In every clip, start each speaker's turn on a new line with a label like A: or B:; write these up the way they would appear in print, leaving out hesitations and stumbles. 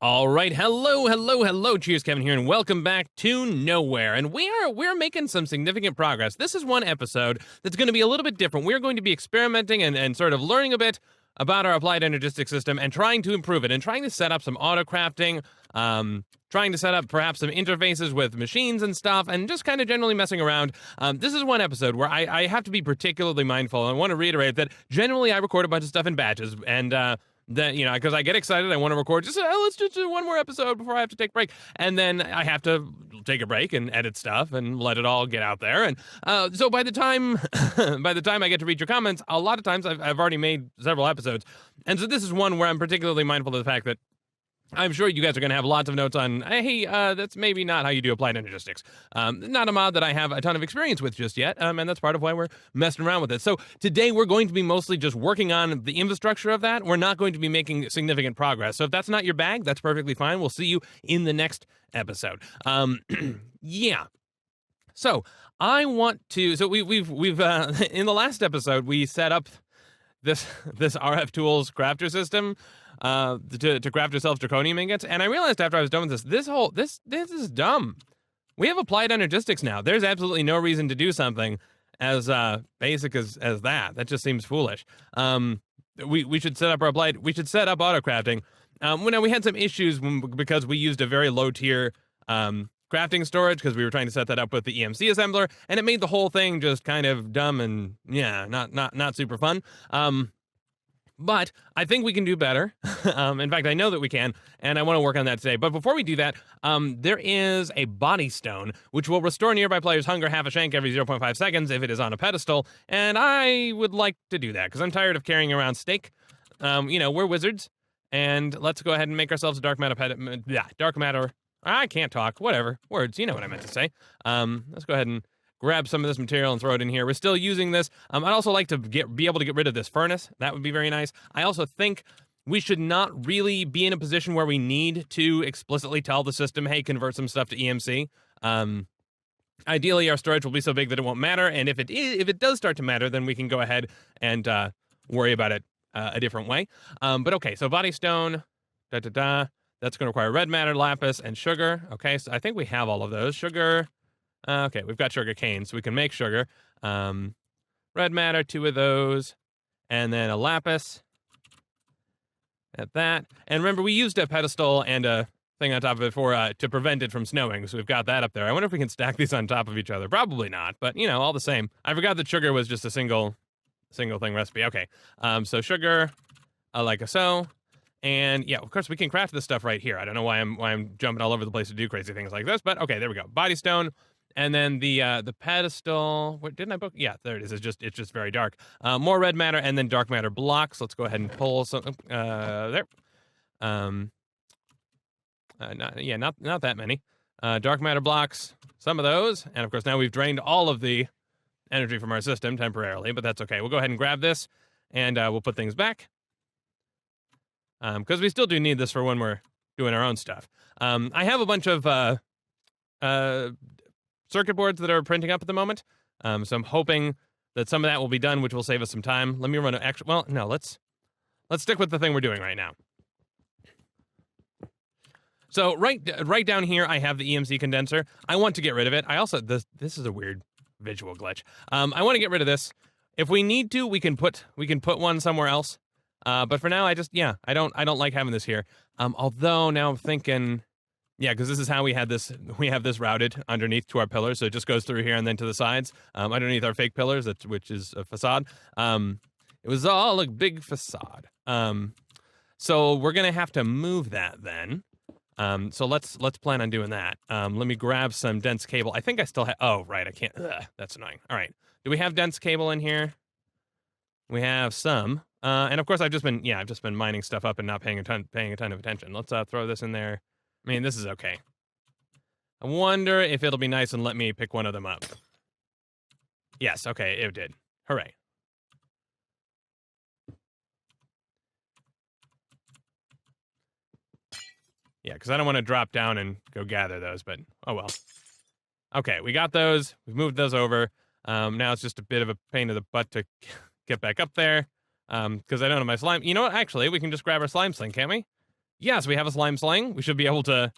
A: All right, hello, Cheerskevin here, and welcome back to Nowhere. And we're making some significant progress. This is one episode that's going to be a little bit different. We're going to be experimenting and sort of learning a bit about our applied energistic system and trying to improve it and trying to set up some auto-crafting, trying to set up perhaps some interfaces with machines and stuff, and just kind of generally messing around. This is one episode where I have to be particularly mindful. I want to reiterate that generally I record a bunch of stuff in batches, and that, you know, because I get excited, I want to record, let's just do one more episode before I have to take a break. And then I have to take a break and edit stuff and let it all get out there. And so by the time I get to read your comments, a lot of times I've already made several episodes. And so this is one where I'm particularly mindful of the fact that I'm sure you guys are going to have lots of notes on, hey, that's maybe not how you do applied energistics. Not a mod that I have a ton of experience with just yet, and that's part of why we're messing around with it. So today we're going to be mostly just working on the infrastructure of that. We're not going to be making significant progress. So if that's not your bag, that's perfectly fine. We'll see you in the next episode. Yeah. So I want to. So we've in the last episode we set up this RF Tools crafter system to craft ourselves draconium ingots, and I realized after I was done with this is dumb. We have applied energistics now. There's absolutely no reason to do something as basic as that. That just seems foolish. We should set up our applied. We should set up autocrafting. We had some issues because we used a very low tier crafting storage because we were trying to set that up with the EMC assembler, and it made the whole thing just kind of dumb and not super fun. But I think we can do better. In fact, I know that we can, and I want to work on that today. But before we do that, there is a body stone, which will restore nearby players' hunger half a shank every 0.5 seconds if it is on a pedestal, and I would like to do that, because I'm tired of carrying around steak. We're wizards, and let's go ahead and make ourselves a dark matter. I can't talk. Whatever. Words. You know what I meant to say. Let's go ahead and grab some of this material and throw it in here. We're still using this. I'd also like to be able to get rid of this furnace. That would be very nice. I also think we should not really be in a position where we need to explicitly tell the system, hey, convert some stuff to EMC. Ideally, our storage will be so big that it won't matter. And if it does start to matter, then we can go ahead and worry about it a different way. But okay, so body stone, That's going to require red matter, lapis, and sugar. Okay, so I think we have all of those. Sugar. Okay, we've got sugar cane, so we can make sugar. Red matter, 2 of those, and then a lapis. At that. And remember, we used a pedestal and a thing on top of it to prevent it from snowing, so we've got that up there. I wonder if we can stack these on top of each other. Probably not, but, all the same. I forgot that sugar was just a single thing recipe. Okay, so sugar, like so. And yeah, of course, we can craft this stuff right here. I don't know why I'm jumping all over the place to do crazy things like this, but okay, there we go. Body stone. And then the pedestal, what didn't I book? Yeah, there it is. It's just very dark. More red matter and then dark matter blocks. Let's go ahead and pull some there. Not that many. Dark matter blocks, some of those, and of course now we've drained all of the energy from our system temporarily, but that's okay. We'll go ahead and grab this, and we'll put things back. Because we still do need this for when we're doing our own stuff. I have a bunch of circuit boards that are printing up at the moment. So I'm hoping that some of that will be done, which will save us some time. Let me run let's stick with the thing we're doing right now. So right down here, I have the EMC condenser. I want to get rid of it. I also, this is a weird visual glitch. I want to get rid of this. If we need to, we can put one somewhere else. But for now, I don't like having this here. Although now I'm thinking, yeah, because this is how we have this routed underneath to our pillars, so it just goes through here and then to the sides, underneath our fake pillars, which is a facade. It was all a big facade. So we're gonna have to move that then. So let's plan on doing that. Let me grab some dense cable. I think I still have. Oh, right, I can't. That's annoying. All right, do we have dense cable in here? We have some. And of course, I've just been mining stuff up and not paying a ton of attention. Let's throw this in there. I mean, this is okay. I wonder if it'll be nice and let me pick one of them up. Yes, okay, it did. Hooray. Yeah, because I don't want to drop down and go gather those, but oh well. Okay, we got those. We've moved those over. Now it's just a bit of a pain in the butt to get back up there. Because I don't have my slime. You know what? Actually, we can just grab our slime sling, can't we? yes, we have a slime sling. We should be able to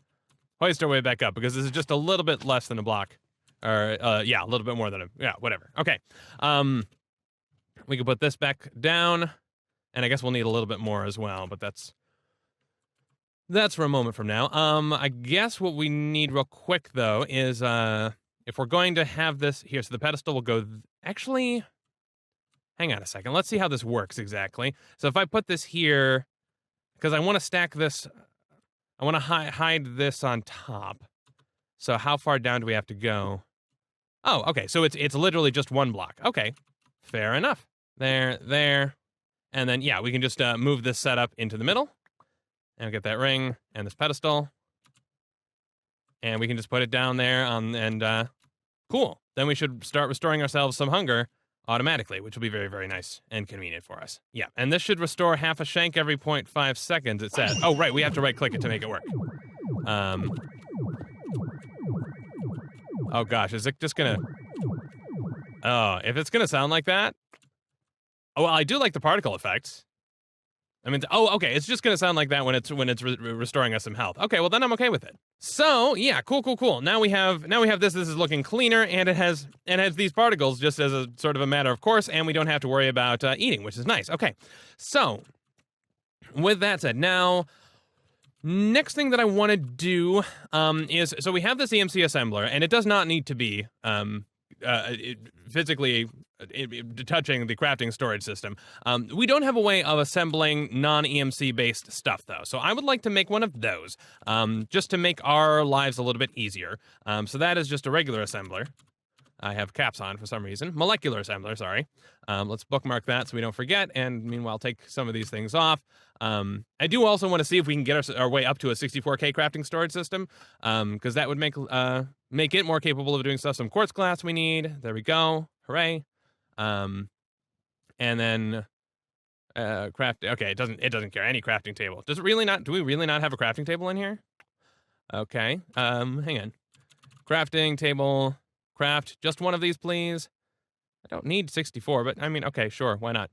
A: hoist our way back up because this is just a little bit less than a block. Or, yeah, a little bit more than yeah, whatever. Okay. We can put this back down, and I guess we'll need a little bit more as well, but that's for a moment from now. I guess what we need real quick, though, is, if we're going to have this here, so the pedestal will go, actually, hang on a second. Let's see how this works exactly. So if I put this here, because I want to stack this, I want to hide this on top. So how far down do we have to go? Oh, okay, so it's literally just one block. Okay, fair enough. There, and then, yeah, we can just move this setup into the middle, and get that ring, and this pedestal, and we can just put it down there, and cool. Then we should start restoring ourselves some hunger automatically, which will be very, very nice and convenient for us. Yeah, and this should restore half a shank every 0.5 seconds, it says. Oh, right, we have to right-click it to make it work. Oh gosh, is it just gonna... Oh, if it's gonna sound like that... Oh, well, I do like the particle effects. I mean, oh, okay, it's just gonna sound like that when it's restoring us some health. Okay, well then I'm okay with it. So, yeah, cool. Now we have this. This is looking cleaner, and it has these particles just as a sort of a matter of course, and we don't have to worry about eating, which is nice. Okay, so with that said, now... Next thing that I want to do is, so we have this EMC assembler, and it does not need to be physically touching the crafting storage system. We don't have a way of assembling non-EMC based stuff, though, so I would like to make one of those, just to make our lives a little bit easier. So that is just a regular assembler. I have caps on for some reason. Molecular assembler, sorry. Let's bookmark that so we don't forget, and meanwhile take some of these things off. I do also want to see if we can get our way up to a 64K crafting storage system, because that would make it more capable of doing stuff. Some quartz glass we need. There we go. Hooray. And then craft. Okay, it doesn't care. Any crafting table. Does it really not? Do we really not have a crafting table in here? Okay. Hang on. Crafting table. Craft just one of these, please. I don't need 64, but I mean, okay, sure, why not?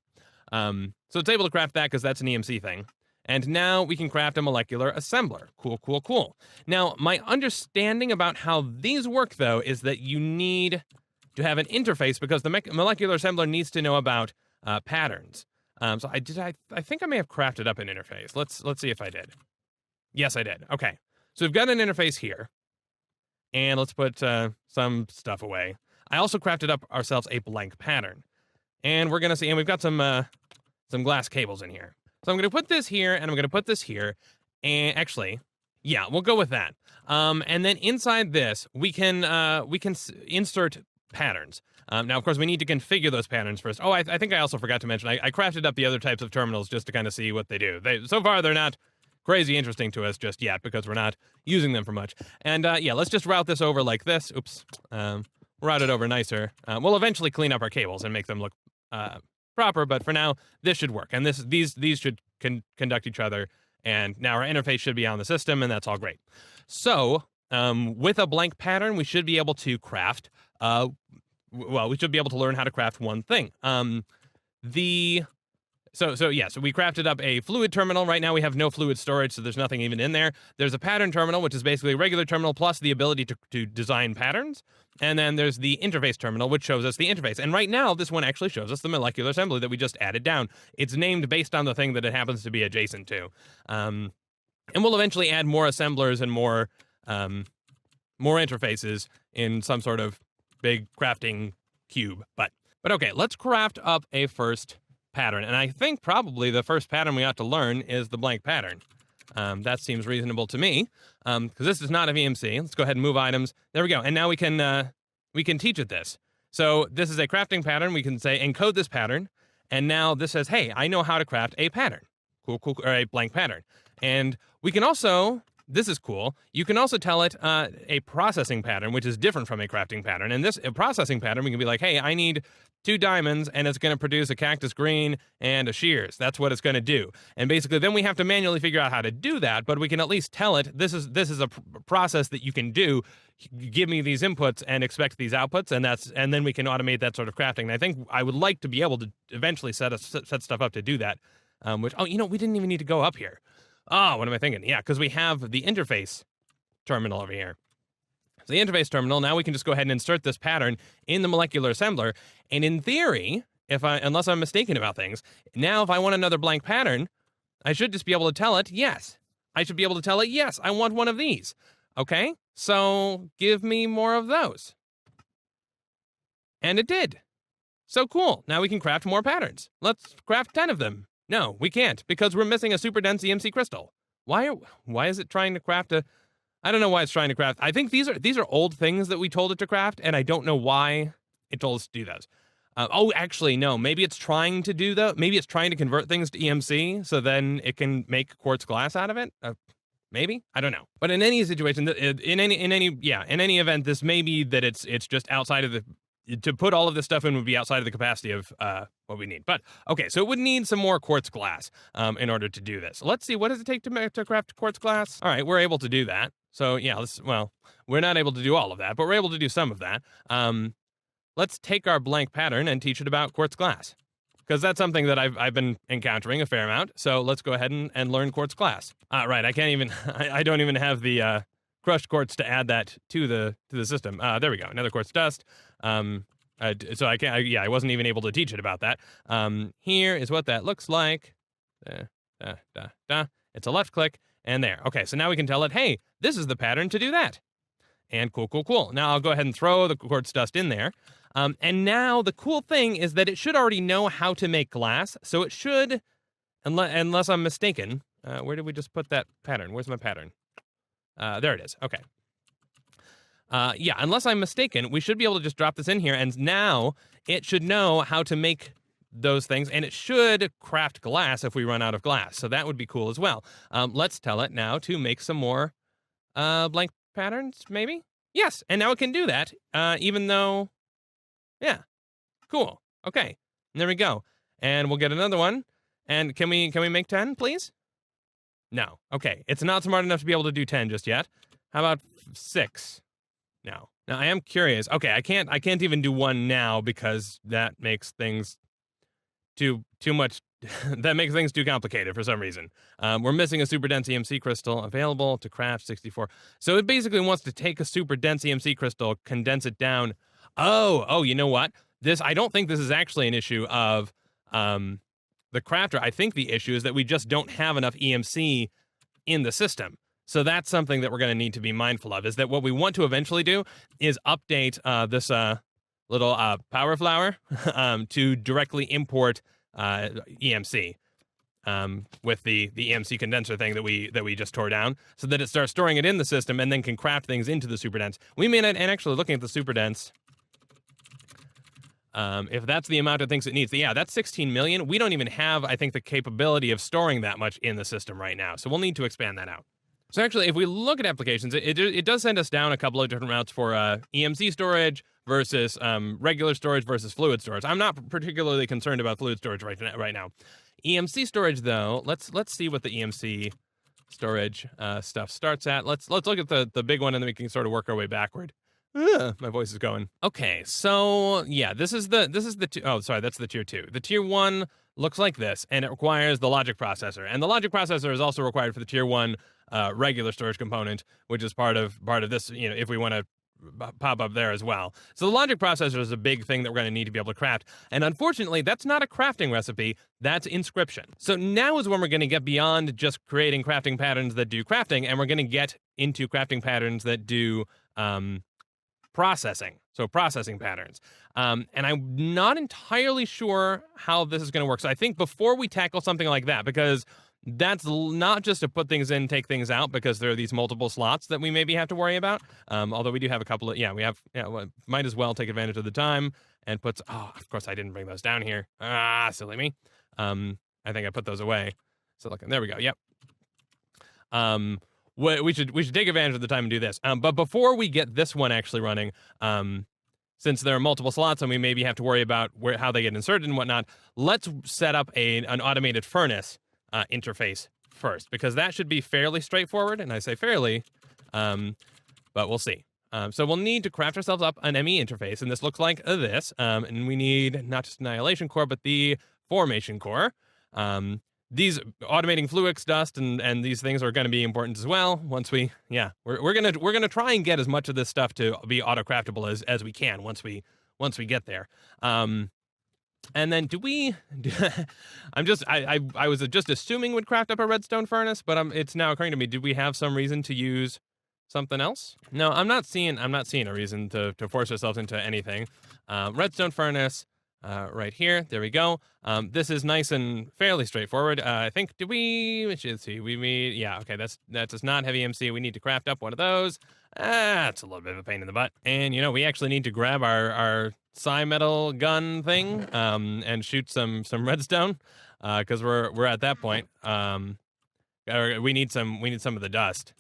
A: So it's able to craft that because that's an EMC thing. And now we can craft a molecular assembler. Cool. Now, my understanding about how these work, though, is that you need to have an interface because the molecular assembler needs to know about patterns. So I think I may have crafted up an interface. Let's see if I did. Yes, I did. Okay. So we've got an interface here. And let's put some stuff away. I also crafted up ourselves a blank pattern. And we're gonna see, and we've got some glass cables in here. So I'm gonna put this here, and I'm gonna put this here. And actually, yeah, we'll go with that. And then inside this, we can insert patterns. Now, of course, we need to configure those patterns first. Oh, I think I also forgot to mention, I crafted up the other types of terminals just to kind of see what they do. So far, they're not crazy interesting to us just yet because we're not using them for much. And yeah, let's just route this over like this. Oops. Route it over nicer. We'll eventually clean up our cables and make them look proper, but for now, this should work. And these should conduct each other. And now our interface should be on the system, and that's all great. So with a blank pattern, we should be able to craft, we should be able to learn how to craft one thing. So we crafted up a fluid terminal. Right now we have no fluid storage, so there's nothing even in there. There's a pattern terminal, which is basically a regular terminal plus the ability to design patterns. And then there's the interface terminal, which shows us the interface. And right now, this one actually shows us the molecular assembly that we just added down. It's named based on the thing that it happens to be adjacent to. And we'll eventually add more assemblers and more interfaces in some sort of big crafting cube. But okay, let's craft up a first pattern. And I think probably the first pattern we ought to learn is the blank pattern. That seems reasonable to me, because this is not a VMC. Let's go ahead and move items. There we go. And now we can teach it this. So this is a crafting pattern. We can say encode this pattern. And now this says, hey, I know how to craft a pattern. Cool, or a blank pattern. And we can also, this is cool, you can also tell it a processing pattern, which is different from a crafting pattern. And this processing pattern, we can be like, hey, I need 2 diamonds, and it's going to produce a cactus green and a shears. That's what it's going to do. And basically, then we have to manually figure out how to do that, but we can at least tell it, this is a process that you can do. Give me these inputs and expect these outputs, and then we can automate that sort of crafting. And I think I would like to be able to eventually set stuff up to do that. We didn't even need to go up here. Oh, what am I thinking? Yeah, because we have the interface terminal over here. So the interface terminal, now we can just go ahead and insert this pattern in the molecular assembler. And in theory, unless I'm mistaken about things, now if I want another blank pattern, I should just be able to tell it, yes. I should be able to tell it, yes, I want one of these. Okay, so give me more of those. And it did. So cool. Now we can craft more patterns. Let's craft 10 of them. No, we can't, because we're missing a super dense EMC crystal. Why is it trying to craft a... I don't know why it's trying to craft. I think these are old things that we told it to craft, and I don't know why it told us to do those. Oh, actually, no. Maybe it's trying to do that. Maybe it's trying to convert things to EMC, so then it can make quartz glass out of it. Maybe, I don't know. But in any situation, in any event, this may be that it's just outside of the... To put all of this stuff in would be outside of the capacity of what we need. But okay, so it would need some more quartz glass in order to do this. Let's see, what does it take to craft quartz glass? All right, we're able to do that. So yeah, we're not able to do all of that, but we're able to do some of that. Let's take our blank pattern and teach it about quartz glass, because that's something that I've been encountering a fair amount. So let's go ahead and learn quartz glass. Right, I can't even, I don't even have the crushed quartz to add that to the system. There we go, another quartz dust. So I can't, I wasn't even able to teach it about that. Here is what that looks like. It's a left click. And there. Okay, so now we can tell it, hey, this is the pattern to do that. And cool. Now I'll go ahead and throw the quartz dust in there. And now the cool thing is that it should already know how to make glass. So it should, unless I'm mistaken, where did we just put that pattern? Where's my pattern? There it is. Okay. Yeah, unless I'm mistaken, we should be able to just drop this in here. And now it should know how to make those things, and it should craft glass if we run out of glass. So that would be cool as well. Let's tell it now to make some more blank patterns, maybe? Yes, and now it can do that, even though, yeah, cool. Okay, and there we go. And we'll get another one. And can we make 10, please? No. Okay, it's not smart enough to be able to do 10 just yet. How about 6? No. Now I am curious. Okay, I can't even do 1 now because that makes things too much. That makes things too complicated for some reason. We're missing a super dense EMC crystal available to craft 64. So it basically wants to take a super dense EMC crystal, condense it down. Oh, you know what? I don't think this is actually an issue of the crafter. I think the issue is that we just don't have enough EMC in the system. So that's something that we're going to need to be mindful of, is that what we want to eventually do is update this little power flower to directly import EMC with the EMC condenser thing that we just tore down, so that it starts storing it in the system and then can craft things into the super dense. We may not, and actually looking at the super dense, if that's the amount it thinks it needs, yeah, that's 16 million. We don't even have, I think, the capability of storing that much in the system right now. So we'll need to expand that out. So actually, if we look at applications, it does send us down a couple of different routes for EMC storage versus regular storage versus fluid storage. I'm not particularly concerned about fluid storage right now. EMC storage, though, let's see what the EMC storage stuff starts at. Let's look at the big one, and then we can sort of work our way backward. My voice is going. Okay, so yeah, this is the oh, sorry, that's the tier 2. The tier 1 looks like this, and it requires the logic processor. And the logic processor is also required for the tier 1 regular storage component, which is part of this, if we want to pop up there as well. So the logic processor is a big thing that we're going to need to be able to craft. And unfortunately, that's not a crafting recipe, that's inscription. So now is when we're going to get beyond just creating crafting patterns that do crafting, and we're going to get into crafting patterns that do processing. So processing patterns. And I'm not entirely sure how this is going to work. So I think before we tackle something like that, because that's not just to put things in, take things out, because there are these multiple slots that we maybe have to worry about. Although we do have a couple of, might as well take advantage of the time and of course I didn't bring those down here. Silly me. I think I put those away. So look, there we go. Yep. We should take advantage of the time and do this. But before we get this one actually running, since there are multiple slots and we maybe have to worry about how they get inserted and whatnot, let's set up an automated furnace interface first, because that should be fairly straightforward. And I say fairly, but we'll see. So we'll need to craft ourselves up an ME interface, and this looks like this. And we need not just Annihilation Core, but the Formation Core. these automating Fluix dust and these things are going to be important as well. Once we, yeah, we're gonna try and get as much of this stuff to be auto-craftable as we can once we get there. And then do we? I was just assuming would craft up a redstone furnace, but it's now occurring to me. Did we have some reason to use something else? No, I'm not seeing a reason to force ourselves into anything. Redstone furnace. Right here, there we go. This is nice and fairly straightforward. I think, we should see, yeah, okay, that does not have EMC. We need to craft up one of those. It's a little bit of a pain in the butt. And, we actually need to grab our metal gun thing, and shoot some redstone, because we're at that point. We need some of the dust,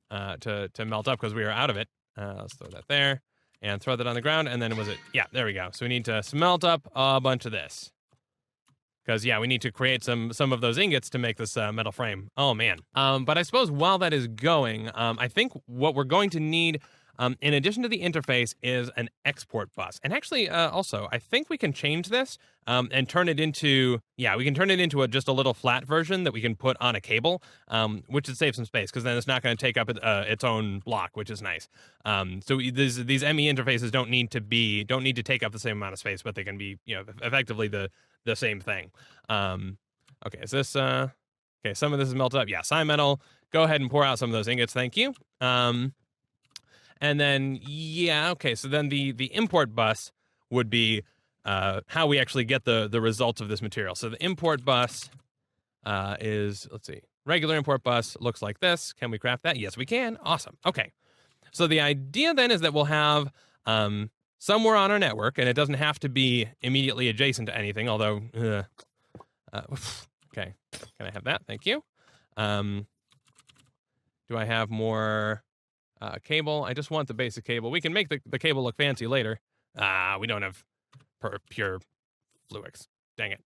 A: to melt up because we are out of it. Let's throw that there. And throw that on the ground, and then yeah, there we go. So we need to smelt up a bunch of this. Because, yeah, we need to create some of those ingots to make this metal frame. Oh, man. But I suppose while that is going, I think what we're going to need, in addition to the interface, is an export bus. And actually, also, I think we can change this and turn it into, we can turn it into just a little flat version that we can put on a cable, which would save some space, because then it's not going to take up its own block, which is nice. So these ME interfaces don't need to take up the same amount of space, but they can be, effectively the same thing. Okay, is this, okay, some of this is melted up. Yeah, cyan metal. Go ahead and pour out some of those ingots. Thank you. And then, okay, so then the import bus would be how we actually get the results of this material. So the import bus is, let's see, regular import bus looks like this. Can we craft that? Yes, we can. Awesome. Okay. So the idea then is that we'll have somewhere on our network, and it doesn't have to be immediately adjacent to anything, although, okay. Can I have that? Thank you. Do I have more cable? I just want the basic cable. We can make the cable look fancy later. We don't have pure Fluix. Dang it.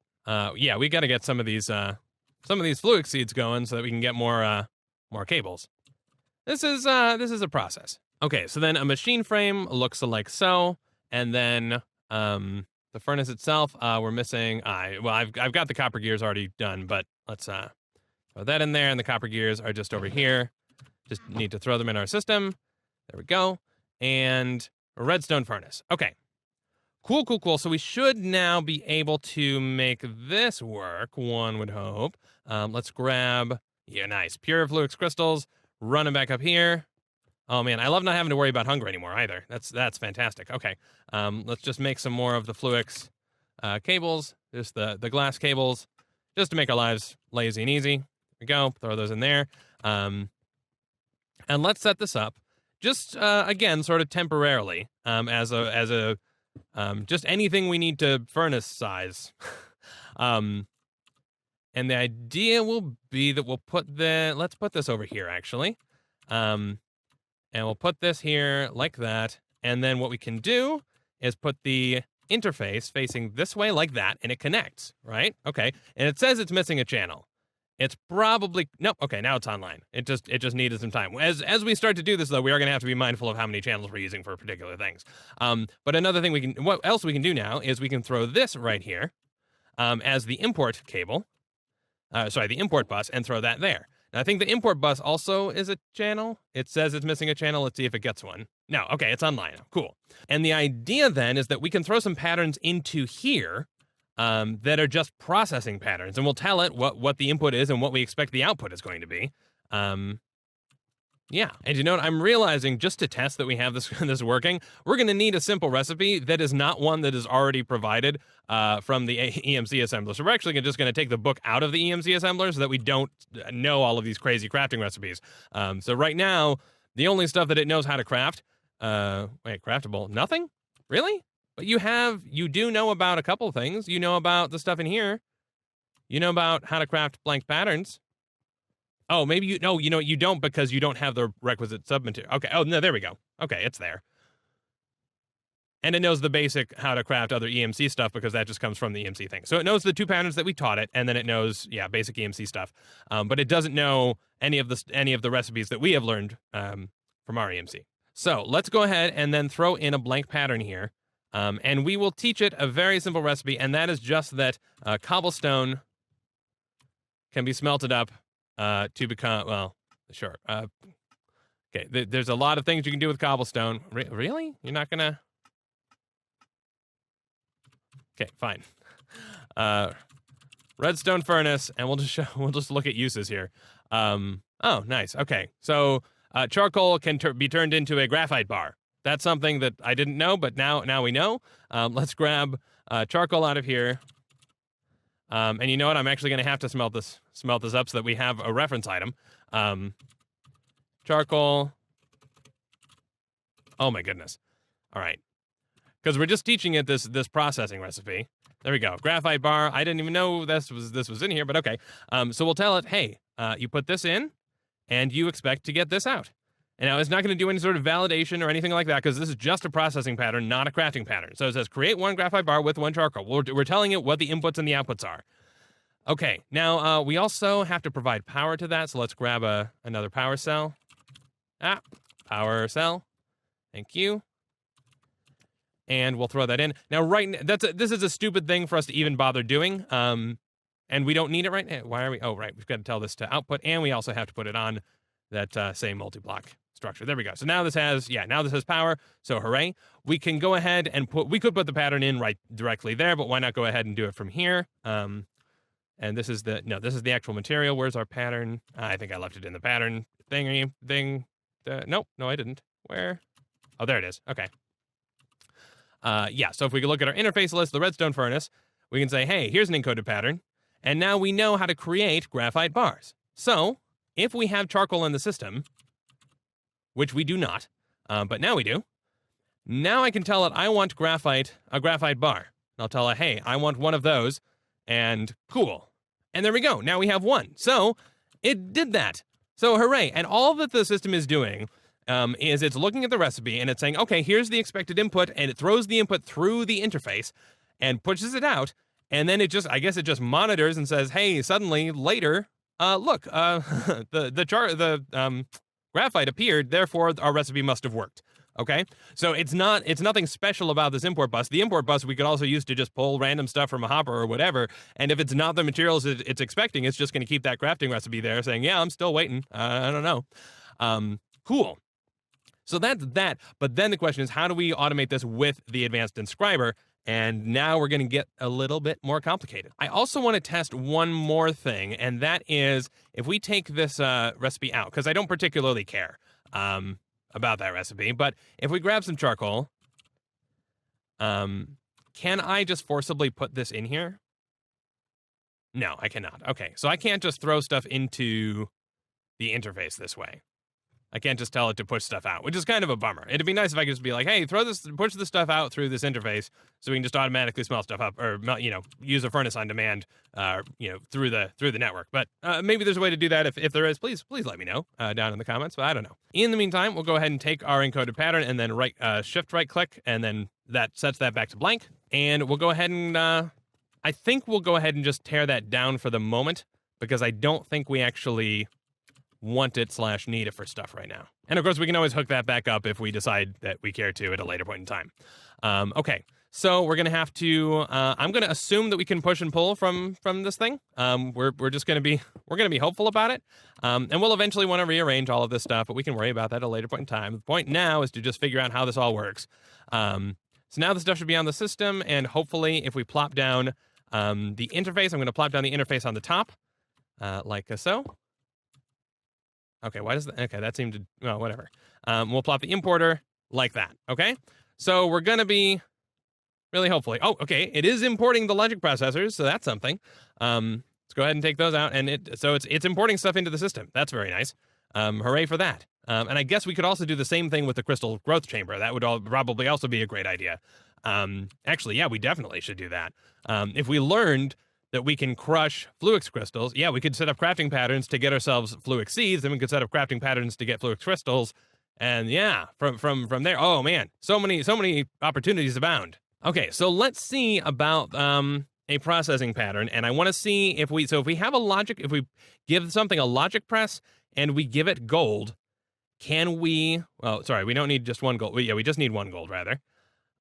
A: Yeah, we got to get some of these Fluix seeds going so that we can get more cables. This is a process. Okay, so then a machine frame looks like so, and then the furnace itself, we're missing. Well, I've got the copper gears already done, but let's throw that in there, and the copper gears are just over here. Just need to throw them in our system. There we go. And a redstone furnace. Okay. Cool. So we should now be able to make this work, one would hope. Let's grab, nice, pure Fluix crystals, run them back up here. Oh man, I love not having to worry about hunger anymore either. That's fantastic. Okay, let's just make some more of the Fluix cables, just the glass cables, just to make our lives lazy and easy. There we go, throw those in there. And let's set this up, just again, sort of temporarily, as a just anything we need to furnace size. And the idea will be that we'll let's put this over here actually. And we'll put this here like that. And then what we can do is put the interface facing this way like that, and it connects, right? Okay. And it says it's missing a channel. It's probably, nope, okay, now it's online. It just needed some time. As we start to do this, though, we are going to have to be mindful of how many channels we're using for particular things. But another thing what else we can do now is we can throw this right here as the import cable. The import bus, and throw that there. Now, I think the import bus also is a channel. It says it's missing a channel. Let's see if it gets one. No, okay, it's online. Cool. And the idea then is that we can throw some patterns into here that are just processing patterns, and we'll tell it what the input is and what we expect the output is going to be. Yeah, and I'm realizing, just to test that we have this working, we're going to need a simple recipe that is not one that is already provided from the EMC assembler. So we're actually just going to take the book out of the EMC assembler so that we don't know all of these crazy crafting recipes. So right now, the only stuff that it knows how to craft, craftable, nothing? Really? But you do know about a couple things. You know about the stuff in here. You know about how to craft blank patterns. Oh, maybe you don't, because you don't have the requisite submaterial. Okay. Oh, no, there we go. Okay, it's there. And it knows the basic how to craft other EMC stuff, because that just comes from the EMC thing. So it knows the 2 patterns that we taught it, and then it knows, basic EMC stuff. But it doesn't know any of the recipes that we have learned from our EMC. So let's go ahead and then throw in a blank pattern here. And we will teach it a very simple recipe, and that is just that cobblestone can be smelted up to become, well, sure. Okay, there's a lot of things you can do with cobblestone. Really? You're not gonna? Okay, fine. Redstone furnace, and we'll just look at uses here. Oh, nice. Okay, so charcoal can be turned into a graphite bar. That's something that I didn't know, but now we know. Let's grab charcoal out of here. And you know what? I'm actually going to have to smelt this up so that we have a reference item. Charcoal. Oh my goodness. All right. Because we're just teaching it this processing recipe. There we go. Graphite bar. I didn't even know this was in here, but okay. So we'll tell it, hey, you put this in, and you expect to get this out. And now it's not going to do any sort of validation or anything like that because this is just a processing pattern, not a crafting pattern. So it says create one graphite bar with one charcoal. We're telling it what the inputs and the outputs are. Okay, now we also have to provide power to that. So let's grab another power cell. Power cell. Thank you. And we'll throw that in. Now, this is a stupid thing for us to even bother doing. And we don't need it right now. Why are we? Oh, right. We've got to tell this to output, and we also have to put it on that same multi-block structure. There we go. So now this has power. So hooray. We can go ahead and we could put the pattern in right directly there, but why not go ahead and do it from here? And this is this is the actual material. Where's our pattern? I think I left it in the pattern thing. Nope, no, I didn't. Where? Oh, there it is. Okay. Yeah, so if we can look at our interface list, the redstone furnace, we can say, hey, here's an encoded pattern. And now we know how to create graphite bars. So if we have charcoal in the system, which we do not, but now we do, now I can tell it I want a graphite bar. And I'll tell it, hey, I want one of those, and cool. And there we go. Now we have one. So it did that. So hooray. And all that the system is doing is it's looking at the recipe and it's saying, okay, here's the expected input, and it throws the input through the interface and pushes it out. And then it just monitors and says, hey, suddenly later, look, the graphite appeared, therefore our recipe must have worked. Okay, so it's nothing special about this import bus. The import bus we could also use to just pull random stuff from a hopper or whatever. And if it's not the materials it's expecting, it's just going to keep that crafting recipe there saying, yeah, I'm still waiting. I don't know. Cool. So that's that. But then the question is, how do we automate this with the advanced inscriber? And now we're going to get a little bit more complicated. I also want to test one more thing, and that is if we take this recipe out, because I don't particularly care about that recipe, but if we grab some charcoal, can I just forcibly put this in here? No, I cannot. Okay, so I can't just throw stuff into the interface this way. I can't just tell it to push stuff out, which is kind of a bummer. It'd be nice if I could just be like, hey, push this stuff out through this interface so we can just automatically smelt stuff up or, use a furnace on demand, through the network. But maybe there's a way to do that. If there is, please let me know down in the comments, but I don't know. In the meantime, we'll go ahead and take our encoded pattern and then shift right click, and then that sets that back to blank. And we'll go ahead and, I think we'll go ahead and just tear that down for the moment because I don't think we actually want it / need it for stuff right now. And of course, we can always hook that back up if we decide that we care to at a later point in time. Okay, so we're gonna have to. I'm gonna assume that we can push and pull from this thing. We're just gonna be hopeful about it, and we'll eventually want to rearrange all of this stuff, but we can worry about that at a later point in time. The point now is to just figure out how this all works. So now the stuff should be on the system, and hopefully, if we plop down the interface, I'm gonna plop down the interface on the top, like so. Okay, that seemed to, well, whatever. We'll plop the importer like that, okay? So we're going to be really hopefully, okay, it is importing the logic processors, so that's something. Let's go ahead and take those out, and it's importing stuff into the system. That's very nice. Hooray for that. And I guess we could also do the same thing with the crystal growth chamber. That would probably also be a great idea. Actually, yeah, we definitely should do that. If we learned that we can crush fluix crystals, yeah, we could set up crafting patterns to get ourselves fluix seeds, then we could set up crafting patterns to get fluix crystals, and yeah, from there, oh man, so many opportunities abound. Okay, so let's see about a processing pattern, and I want to see if we give something a logic press and we give it gold, can we? Well, sorry, we don't need just one gold. We just need one gold rather.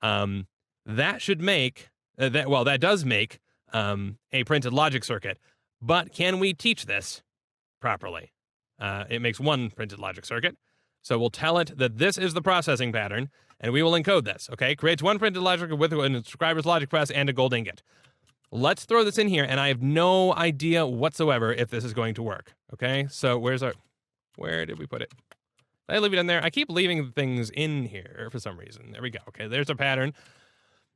A: That should make that does make a printed logic circuit, But can we teach this properly? It makes one printed logic circuit. So we'll tell it that this is the processing pattern, and we will encode this, okay? Creates one printed logic with an inscriber's logic press and a gold ingot. Let's throw this in here, and I have no idea whatsoever if this is going to work, okay? So where did we put it? Did I leave it in there? I keep leaving things in here for some reason. There we go. Okay, there's a pattern.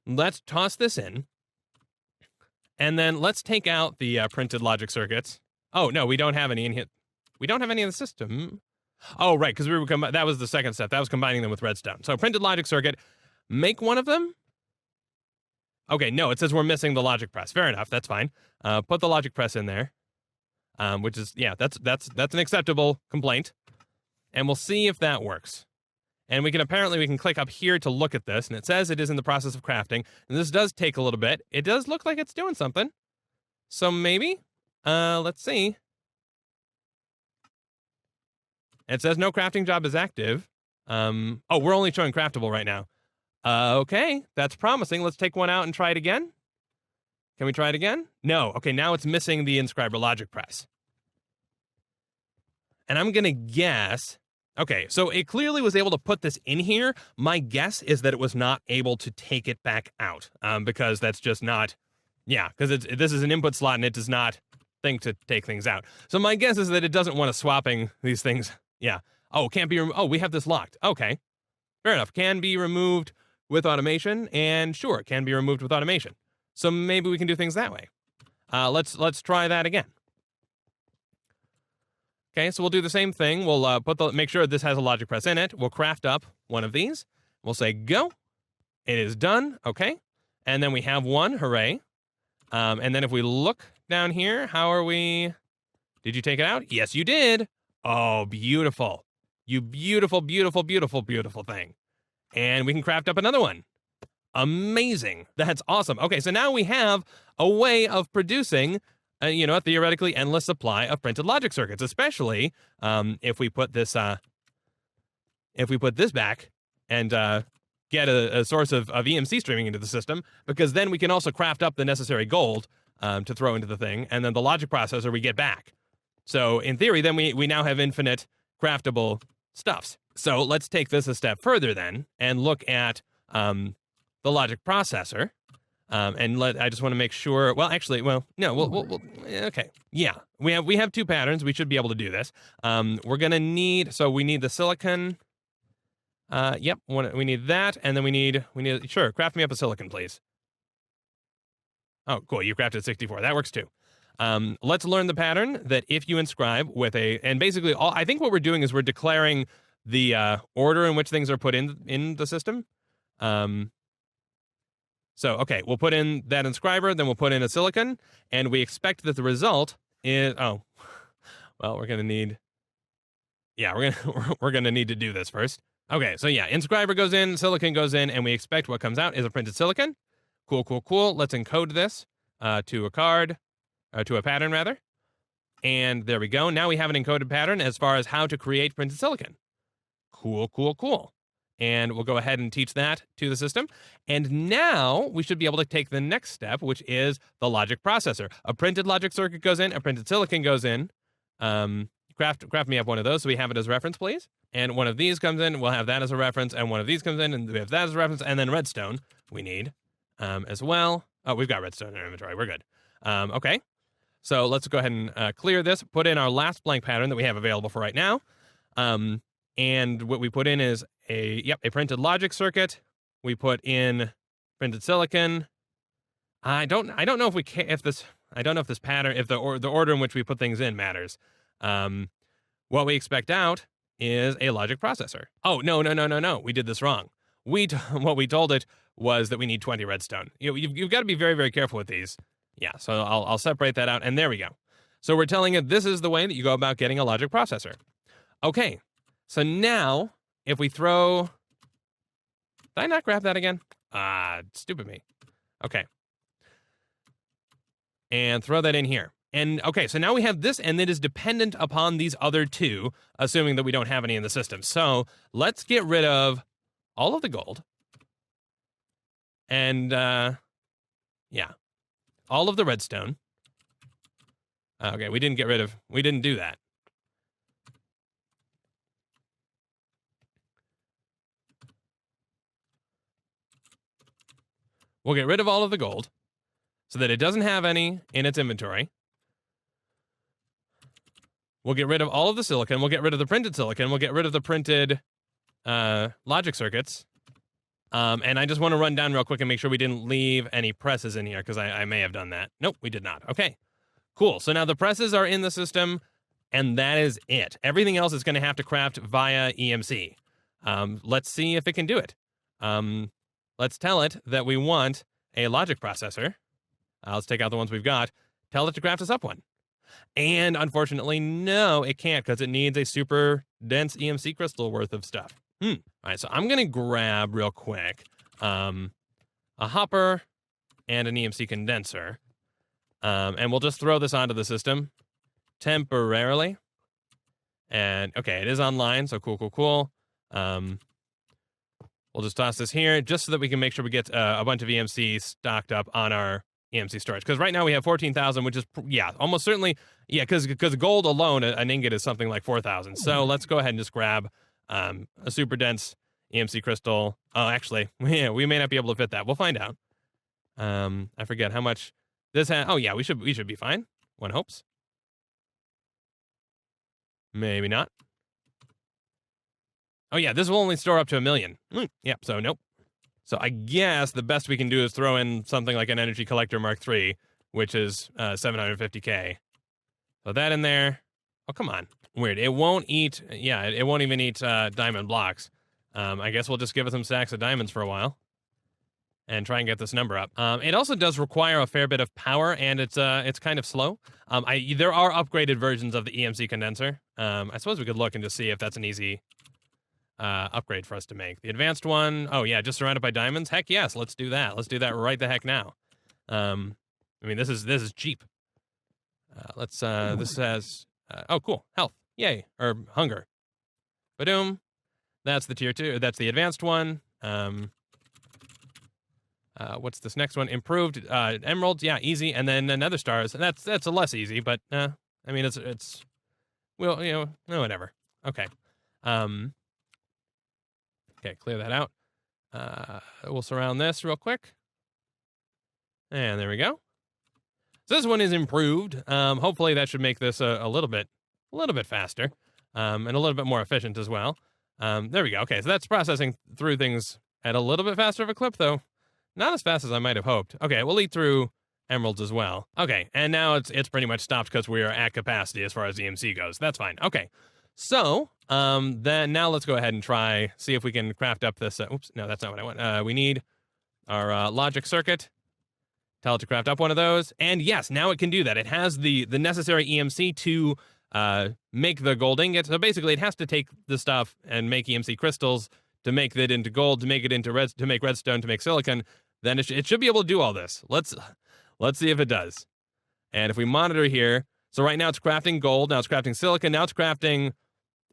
A: Let's toss this in, and then let's take out the printed logic circuits. Oh, no, we don't have any in here. We don't have any in the system. Oh, right, because that was the second step. That was combining them with redstone. So printed logic circuit, make one of them. Okay, no, it says we're missing the logic press. Fair enough, that's fine. Put the logic press in there, which is, yeah, that's an acceptable complaint. And we'll see if that works. And we can click up here to look at this, and it says it is in the process of crafting. And this does take a little bit. It does look like it's doing something. So maybe, let's see. It says no crafting job is active. Oh, we're only showing craftable right now. Okay, that's promising. Let's take one out and try it again. Can we try it again? No. Okay, now it's missing the inscriber logic press. And I'm gonna guess. Okay, so it clearly was able to put this in here. My guess is that it was not able to take it back out, because that's just not. Yeah, because this is an input slot and it does not think to take things out. So my guess is that it doesn't want to swapping these things. Yeah. Oh, can't be. Oh, we have this locked. Okay. Fair enough. Can be removed with automation, and sure, can be removed with automation. So maybe we can do things that way. Let's try that again. Okay, so we'll do the same thing. We'll make sure this has a logic press in it. We'll craft up one of these. We'll say go. It is done. Okay, and then we have one. Hooray! And then if we look down here, how are we? Did you take it out? Yes, you did. Oh, beautiful. You beautiful, beautiful, beautiful, beautiful thing. And we can craft up another one. Amazing. That's awesome. Okay, so now we have a way of producing, a theoretically endless supply of printed logic circuits, especially if we put this back and get a source of EMC streaming into the system, because then we can also craft up the necessary gold to throw into the thing, and then the logic processor we get back. So in theory, then we now have infinite craftable stuffs. So let's take this a step further then and look at the logic processor. I just want to make sure. Well, actually, no. We'll okay. Yeah, we have two patterns. We should be able to do this. We're gonna need. So we need the silicon. Yep. We need that, and then we need. Sure. Craft me up a silicon, please. Oh, cool. You crafted 64. That works too. Let's learn the pattern that if you inscribe with and basically I think what we're doing is we're declaring the order in which things are put in the system. So, okay, we'll put in that inscriber, then we'll put in a silicon, and we expect that the result is, well, we're going to need, we're going to need to do this first. Okay, so yeah, inscriber goes in, silicon goes in, and we expect what comes out is a printed silicon. Cool, cool, cool. Let's encode this to a pattern rather. And there we go. Now we have an encoded pattern as far as how to create printed silicon. Cool, cool, cool. And we'll go ahead and teach that to the system. And now we should be able to take the next step, which is the logic processor. A printed logic circuit goes in, a printed silicon goes in. Craft me up one of those so we have it as reference, please. And one of these comes in, we'll have that as a reference, and one of these comes in, and we have that as a reference, and then redstone we need as well. Oh, we've got redstone in our inventory. We're good. Okay. So let's go ahead and clear this, put in our last blank pattern that we have available for right now. And what we put in is a printed logic circuit. We put in printed silicon. I don't know if this pattern, if the order in which we put things in matters. What we expect out is a logic processor. Oh, no. We did this wrong. What we told it was that we need 20 redstone. You've got to be very, very careful with these. Yeah, so I'll separate that out, and there we go. So we're telling it this is the way that you go about getting a logic processor. Okay, so now if we throw, did I not grab that again? Stupid me. Okay. And throw that in here. And okay, so now we have this, and it is dependent upon these other two, assuming that we don't have any in the system. So let's get rid of all of the gold. And, yeah, all of the redstone. Okay, we didn't do that. We'll get rid of all of the gold so that it doesn't have any in its inventory. We'll get rid of all of the silicon. We'll get rid of the printed silicon. We'll get rid of the printed logic circuits. And I just want to run down real quick and make sure we didn't leave any presses in here, because I may have done that. Nope, we did not. Okay, cool. So now the presses are in the system, and that is it. Everything else is going to have to craft via EMC. Let's see if it can do it. Let's tell it that we want a logic processor. Let's take out the ones we've got. Tell it to craft us up one. And unfortunately, no, it can't, because it needs a super dense EMC crystal worth of stuff. All right, so I'm going to grab real quick a hopper and an EMC condenser. And we'll just throw this onto the system temporarily. And okay, it is online, so cool. We'll just toss this here just so that we can make sure we get a bunch of EMC stocked up on our EMC storage. Because right now we have 14,000, which is, yeah, almost certainly, yeah, because gold alone, an ingot is something like 4,000. So let's go ahead and just grab a super dense EMC crystal. Oh, actually, yeah, we may not be able to fit that. We'll find out. I forget how much this has. Oh, yeah, we should be fine. One hopes. Maybe not. Oh, yeah, this will only store up to 1 million. Yep, so nope. So I guess the best we can do is throw in something like an Energy Collector Mark III, which is 750K. Put that in there. Oh, come on. Weird. It won't eat, yeah, it won't even eat diamond blocks. I guess we'll just give it some stacks of diamonds for a while and try and get this number up. It also does require a fair bit of power, and it's kind of slow. There are upgraded versions of the EMC condenser. I suppose we could look and just see if that's an easy upgrade for us to make. The advanced one, oh yeah, just surrounded by diamonds. Heck yes, let's do that. Let's do that right the heck now. I mean, this is cheap. This has oh cool, health, yay, or hunger. Badoom. That's the tier 2. That's the advanced one. What's this next one? Improved emeralds, yeah, easy, and then nether stars. That's a less easy, but I mean it's well, you know, no, whatever. Okay. Okay, clear that out. We'll surround this real quick. And there we go. So this one is improved. Hopefully that should make this a little bit faster, and a little bit more efficient as well. There we go. Okay, so that's processing through things at a little bit faster of a clip, though not as fast as I might have hoped. Okay, we'll eat through emeralds as well. Okay, and now it's pretty much stopped because we are at capacity as far as EMC goes. That's fine. Okay, so then now let's go ahead and see if we can craft up this. Oops, no, that's not what I want. We need our logic circuit. Tell it to craft up one of those, and yes, now it can do that. It has the necessary EMC to make the gold ingot. So basically, it has to take the stuff and make EMC crystals to make it into gold, to make it into to make redstone, to make silicon. Then it should be able to do all this. Let's see if it does. And if we monitor here, so right now it's crafting gold, now it's crafting silicon, now it's crafting.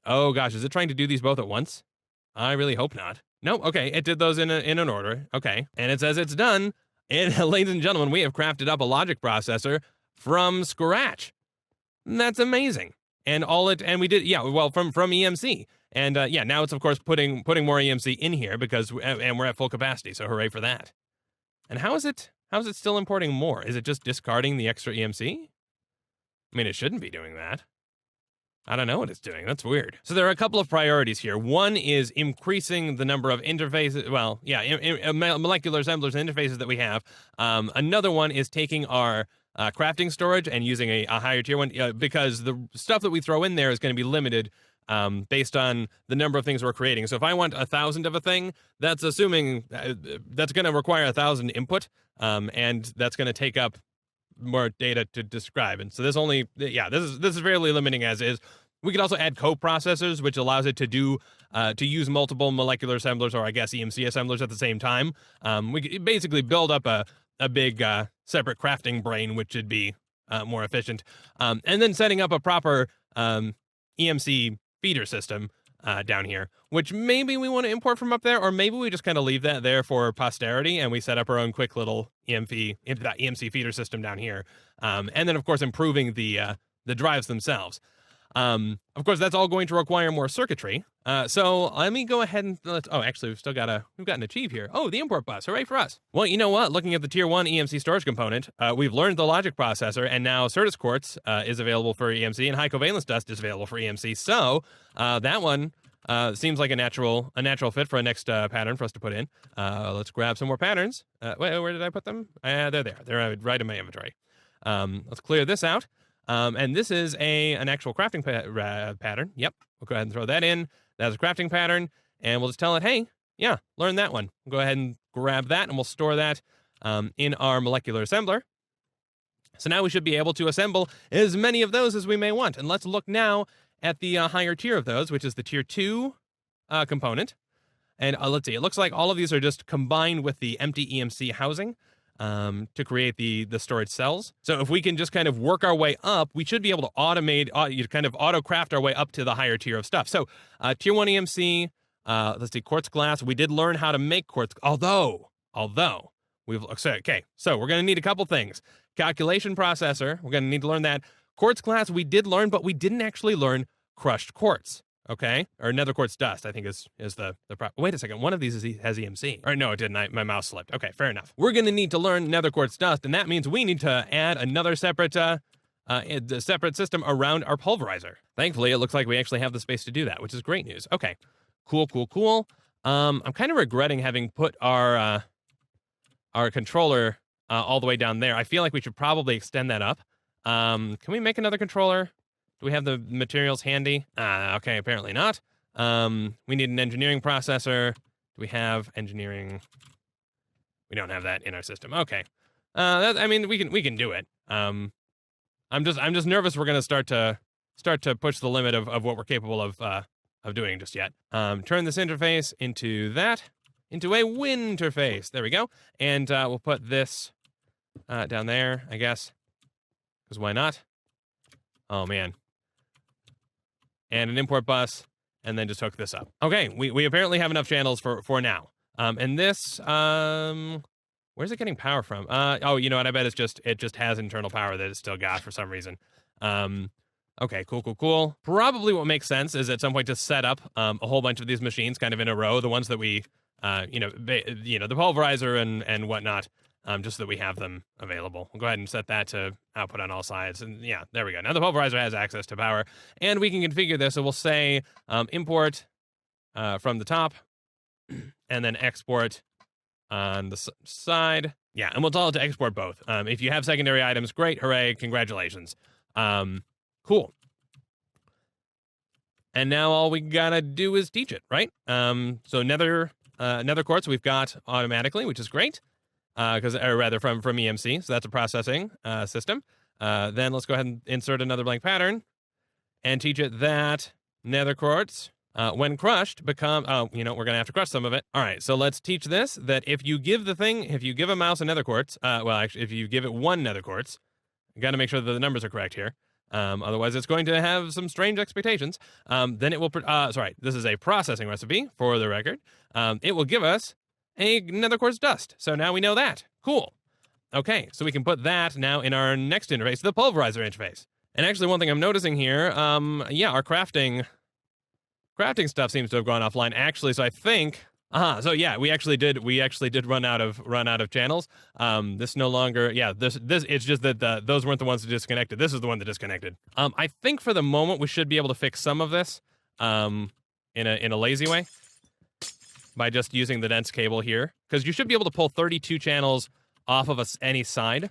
A: Oh gosh, is it trying to do these both at once? I really hope not. No, okay, it did those in an order. Okay, and it says it's done. And ladies and gentlemen, we have crafted up a logic processor from scratch. That's amazing. And we did, yeah, well, from EMC. And yeah, now it's of course putting more EMC in here because and we're at full capacity. So hooray for that. And how is it still importing more? Is it just discarding the extra EMC? I mean, it shouldn't be doing that. I don't know what it's doing. That's weird. So there are a couple of priorities here. One is increasing the number of interfaces. Well, yeah, molecular assemblers and interfaces that we have. Another one is taking our crafting storage and using a higher tier one because the stuff that we throw in there is going to be limited based on the number of things we're creating. So if I want 1,000 of a thing, that's assuming that's going to require 1,000 input, and that's going to take up more data to describe. And so this is fairly limiting as is. We could also add co-processors, which allows it to do to use multiple molecular assemblers, or I guess EMC assemblers at the same time. We could basically build up a big separate crafting brain, which should be more efficient. And then setting up a proper EMC feeder system down here, which maybe we want to import from up there, or maybe we just kind of leave that there for posterity and we set up our own quick little EMC feeder system down here. And then, of course, improving the drives themselves. Of course, that's all going to require more circuitry. So let me go ahead and actually, we've got an achieve here. Oh, the import bus. Hooray for us. Well, you know what? Looking at the tier 1 EMC storage component, we've learned the logic processor, and now Certus Quartz is available for EMC, and high covalence dust is available for EMC. So that one seems like a natural fit for a next pattern for us to put in. Let's grab some more patterns. Wait, where did I put them? They're there. They're right in my inventory. Let's clear this out. And this is an actual crafting pattern. Yep. We'll go ahead and throw that in. That's a crafting pattern. And we'll just tell it, hey, yeah, learn that one. We'll go ahead and grab that, and we'll store that in our molecular assembler. So now we should be able to assemble as many of those as we may want. And let's look now at the higher tier of those, which is the tier 2 component. And let's see, it looks like all of these are just combined with the empty EMC housing to create the storage cells. So if we can just kind of work our way up, we should be able to automate, kind of auto-craft our way up to the higher tier of stuff. So tier 1 EMC, let's see, quartz glass. We did learn how to make quartz, although we've, okay, so we're going to need a couple things. Calculation processor, we're going to need to learn that. Quartz glass we did learn, but we didn't actually learn crushed quartz. Okay, or nether quartz dust, I think is the wait a second, one of these has EMC. Or no, it didn't, my mouse slipped. Okay, fair enough. We're gonna need to learn nether quartz dust, and that means we need to add another separate system around our pulverizer. Thankfully, it looks like we actually have the space to do that, which is great news. Okay, cool. I'm kind of regretting having put our controller all the way down there. I feel like we should probably extend that up. Can we make another controller? Do we have the materials handy? Okay, apparently not. We need an engineering processor. Do we have engineering? We don't have that in our system. Okay. I mean, we can do it. I'm just nervous we're gonna start to push the limit of what we're capable of doing just yet. Turn this interface into a winterface. There we go. And we'll put this down there, I guess, because why not? Oh man. And an import bus, and then just hook this up. Okay, we apparently have enough channels for now. And this, where's it getting power from? Oh, you know what? I bet it just has internal power that it's still got for some reason. Okay, cool. Probably what makes sense is at some point to set up a whole bunch of these machines kind of in a row, the ones that we, the pulverizer and whatnot. Just so that we have them available. We'll go ahead and set that to output on all sides. And yeah, there we go. Now the pulverizer has access to power, and we can configure this. So we'll say import from the top, and then export on the side. Yeah, and we'll tell it to export both. If you have secondary items, great, hooray, congratulations. Cool. And now all we gotta do is teach it, right? So nether quartz we've got automatically, which is great. Or rather from EMC, so that's a processing system. Then let's go ahead and insert another blank pattern and teach it that nether quartz, when crushed, we're gonna have to crush some of it. All right, so let's teach this that if you give a mouse a nether quartz, if you give it one nether quartz, you got to make sure that the numbers are correct here. Otherwise, it's going to have some strange expectations. Then it will. This is a processing recipe for the record. It will give us a nether quartz dust. So now we know that. Cool. Okay, so we can put that now in our next interface, the pulverizer interface. And actually, one thing I'm noticing here, our crafting stuff seems to have gone offline. Actually, so I think, so yeah, we actually did run out of channels. This no longer, this it's just that those weren't the ones that disconnected. This is the one that disconnected. I think for the moment we should be able to fix some of this, in a lazy way, by just using the dense cable here, because you should be able to pull 32 channels off of any side,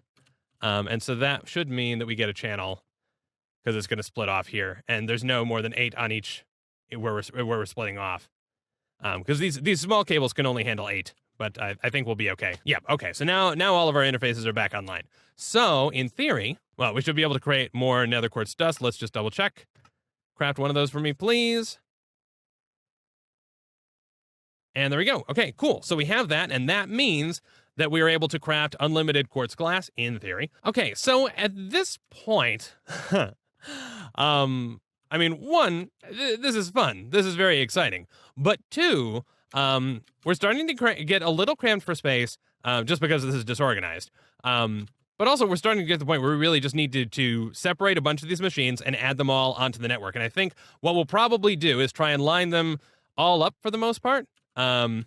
A: and so that should mean that we get a channel, because it's going to split off here, and there's no more than 8 on each where we're splitting off, because these small cables can only handle 8, but I think we'll be okay. Yeah, okay. So now all of our interfaces are back online. So in theory, well, we should be able to create more nether quartz dust. Let's just double check. Craft one of those for me, please. And there we go. Okay, cool. So we have that, and that means that we are able to craft unlimited quartz glass, in theory. Okay, so at this point, I I mean, one, this is fun. This is very exciting. But two, we're starting to get a little cramped for space just because this is disorganized. But also, we're starting to get to the point where we really just need to separate a bunch of these machines and add them all onto the network. And I think what we'll probably do is try and line them all up for the most part, and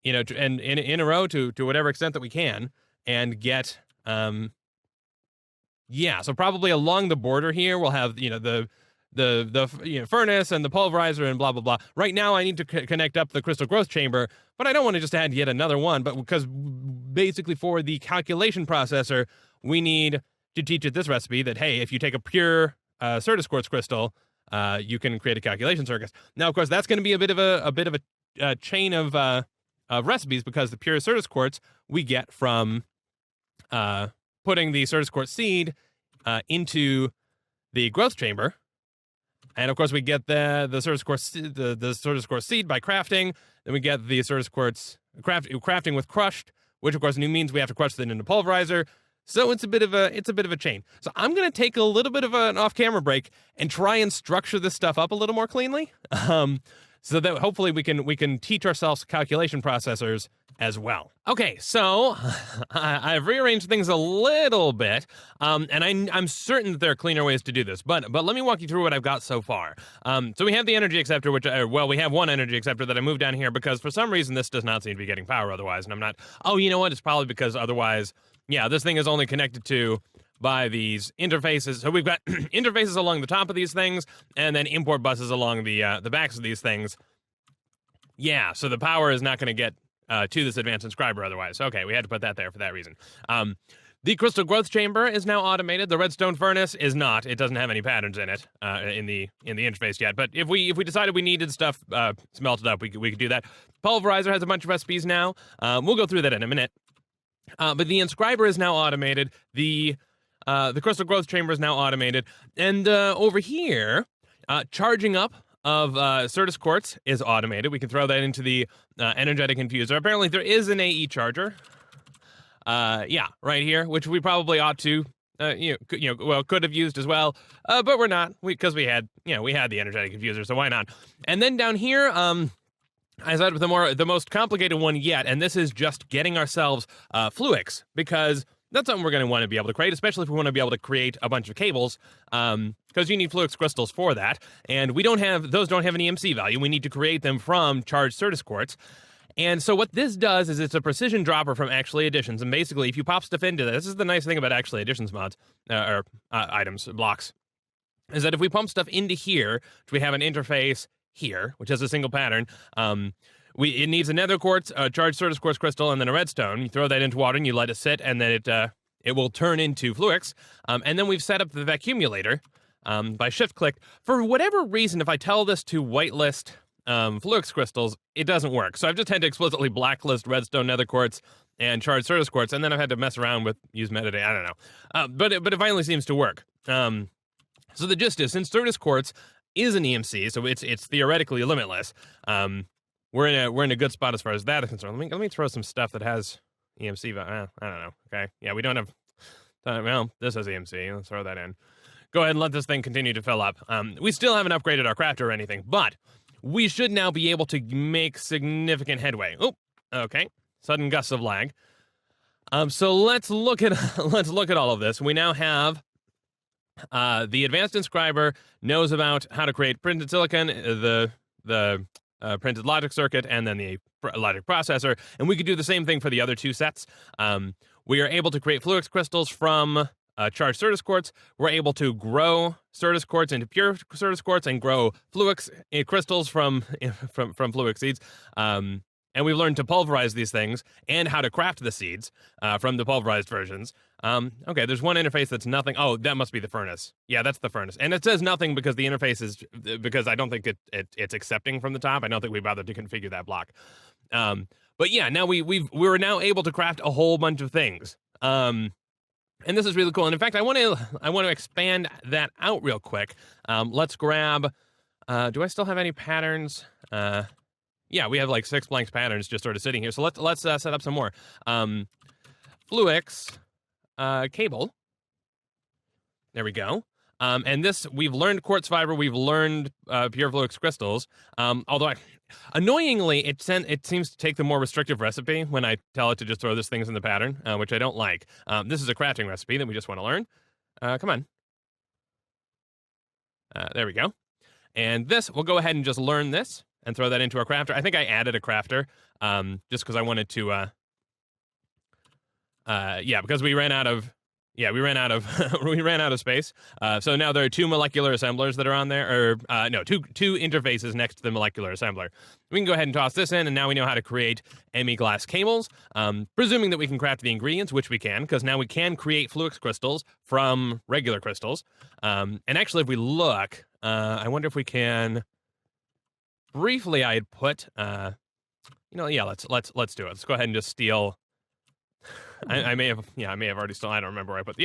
A: in a row to whatever extent that we can, and get, so probably along the border here, we'll have, the furnace and the pulverizer and blah, blah, blah. Right now, I need to connect up the crystal growth chamber, but I don't want to just add yet another one, but because basically for the calculation processor, we need to teach it this recipe that, hey, if you take a pure Certus quartz crystal, you can create a calculation circuit. Now, of course, that's going to be a bit of a chain of recipes, because the pure Certus quartz we get from putting the Certus quartz seed into the growth chamber. And of course, we get the Certus quartz the Certus quartz seed by crafting. Then we get the Certus quartz crafting with crushed, which of course means we have to crush it into pulverizer. So it's a bit of a chain. So I'm going to take a little bit of an off-camera break and try and structure this stuff up a little more cleanly, so that hopefully we can teach ourselves calculation processors as well. Okay, so I've rearranged things a little bit, and I'm certain that there are cleaner ways to do this, but let me walk you through what I've got so far. So we have the energy acceptor, which, we have one energy acceptor that I moved down here because for some reason this does not seem to be getting power otherwise, and I'm not, you know what, it's probably because otherwise, this thing is only connected to by these interfaces. So we've got interfaces along the top of these things, and then import buses along the backs of these things. Yeah, so the power is not going to get to this advanced inscriber otherwise. Okay, we had to put that there for that reason. The crystal growth chamber is now automated. The redstone furnace is not. It doesn't have any patterns in it in the interface yet. But if we decided we needed stuff smelted up, we could do that. Pulverizer has a bunch of recipes now. We'll go through that in a minute. But the inscriber is now automated. The crystal growth chamber is now automated. And over here, charging up of Certus quartz is automated. We can throw that into the energetic infuser. Apparently there is an AE charger. Right here, which we probably ought to, could have used as well. But we're not, because we had the energetic infuser, so why not? And then down here, I said the most complicated one yet, and this is just getting ourselves fluix, because that's something we're going to want to be able to create, especially if we want to be able to create a bunch of cables, because you need fluix crystals for that, and those don't have an EMC value. We need to create them from charged Certus quartz. And so what this does is it's a precision dropper from Actually Additions, and basically if you pop stuff into this is the nice thing about Actually Additions mods, items, blocks, is that if we pump stuff into here, which we have an interface here, which has a single pattern, it needs a nether quartz, a charged Certus quartz crystal, and then a redstone. You throw that into water and you let it sit, and then it will turn into fluix. And then we've set up the vacuumulator by shift click. For whatever reason, if I tell this to whitelist fluix crystals, it doesn't work. So I've just had to explicitly blacklist redstone, nether quartz, and charged Certus quartz, and then I've had to mess around with use metadata. I don't know, but it finally seems to work. So the gist is, since Certus quartz is an EMC, so it's theoretically limitless. We're in a good spot as far as that is concerned. Let me throw some stuff that has EMC. I don't know. Okay, yeah, we don't have. Well, this has EMC. Let's throw that in. Go ahead and let this thing continue to fill up. We still haven't upgraded our crafter or anything, but we should now be able to make significant headway. Oh, okay. Sudden gusts of lag. So let's look at all of this. We now have the advanced inscriber knows about how to create printed silicon, the printed logic circuit, and then the logic processor, and we could do the same thing for the other two sets. We are able to create fluix crystals from charged Certus quartz. We're able to grow Certus quartz into pure Certus quartz and grow fluix crystals from fluix seeds. And we've learned to pulverize these things and how to craft the seeds from the pulverized versions. Okay, there's one interface that's nothing. Oh, that must be the furnace. Yeah, that's the furnace. And it says nothing because the interface is, because I don't think it's accepting from the top. I don't think we bothered to configure that block. But yeah, now we're now able to craft a whole bunch of things. And this is really cool. And in fact, I want to expand that out real quick. Let's grab, do I still have any patterns? Yeah, we have like 6 blank patterns just sort of sitting here. So let's set up some more. Fluix cable. There we go. And this, we've learned quartz fiber, we've learned pure flux crystals. Although, annoyingly, it seems to take the more restrictive recipe when I tell it to just throw these things in the pattern, which I don't like. This is a crafting recipe that we just want to learn. Come on. There we go. And this, we'll go ahead and just learn this and throw that into our crafter. I think I added a crafter just because I wanted to, because we ran out of, we ran out of space. So now there are 2 molecular assemblers that are on there, or two interfaces next to the molecular assembler. We can go ahead and toss this in, and now we know how to create glass cables, presuming that we can craft the ingredients, which we can, because now we can create flux crystals from regular crystals. And actually, if we look, I wonder if we can. Briefly, I had put, let's do it. Let's go ahead and just steal. I may have already stolen. I don't remember where I put.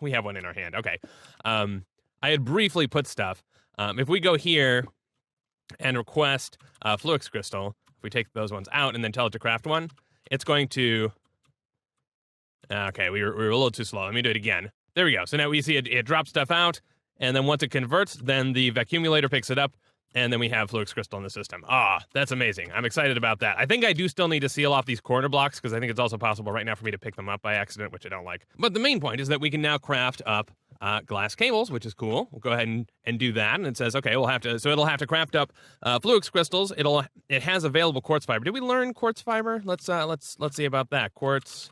A: We have one in our hand. Okay. I had briefly put stuff. If we go here and request flux crystal, if we take those ones out and then tell it to craft one, it's going to. Okay, we were a little too slow. Let me do it again. There we go. So now we see it drops stuff out, and then once it converts, then the vacuumulator picks it up. And then we have flux crystal in the system. That's amazing. I'm excited about that. I think I do still need to seal off these corner blocks because I think it's also possible right now for me to pick them up by accident, which I don't like. But the main point is that we can now craft up glass cables, which is cool. We'll go ahead and do that. And it says, okay, it'll have to craft up flux crystals. It has available quartz fiber. Did we learn quartz fiber? Let's see about that. Quartz.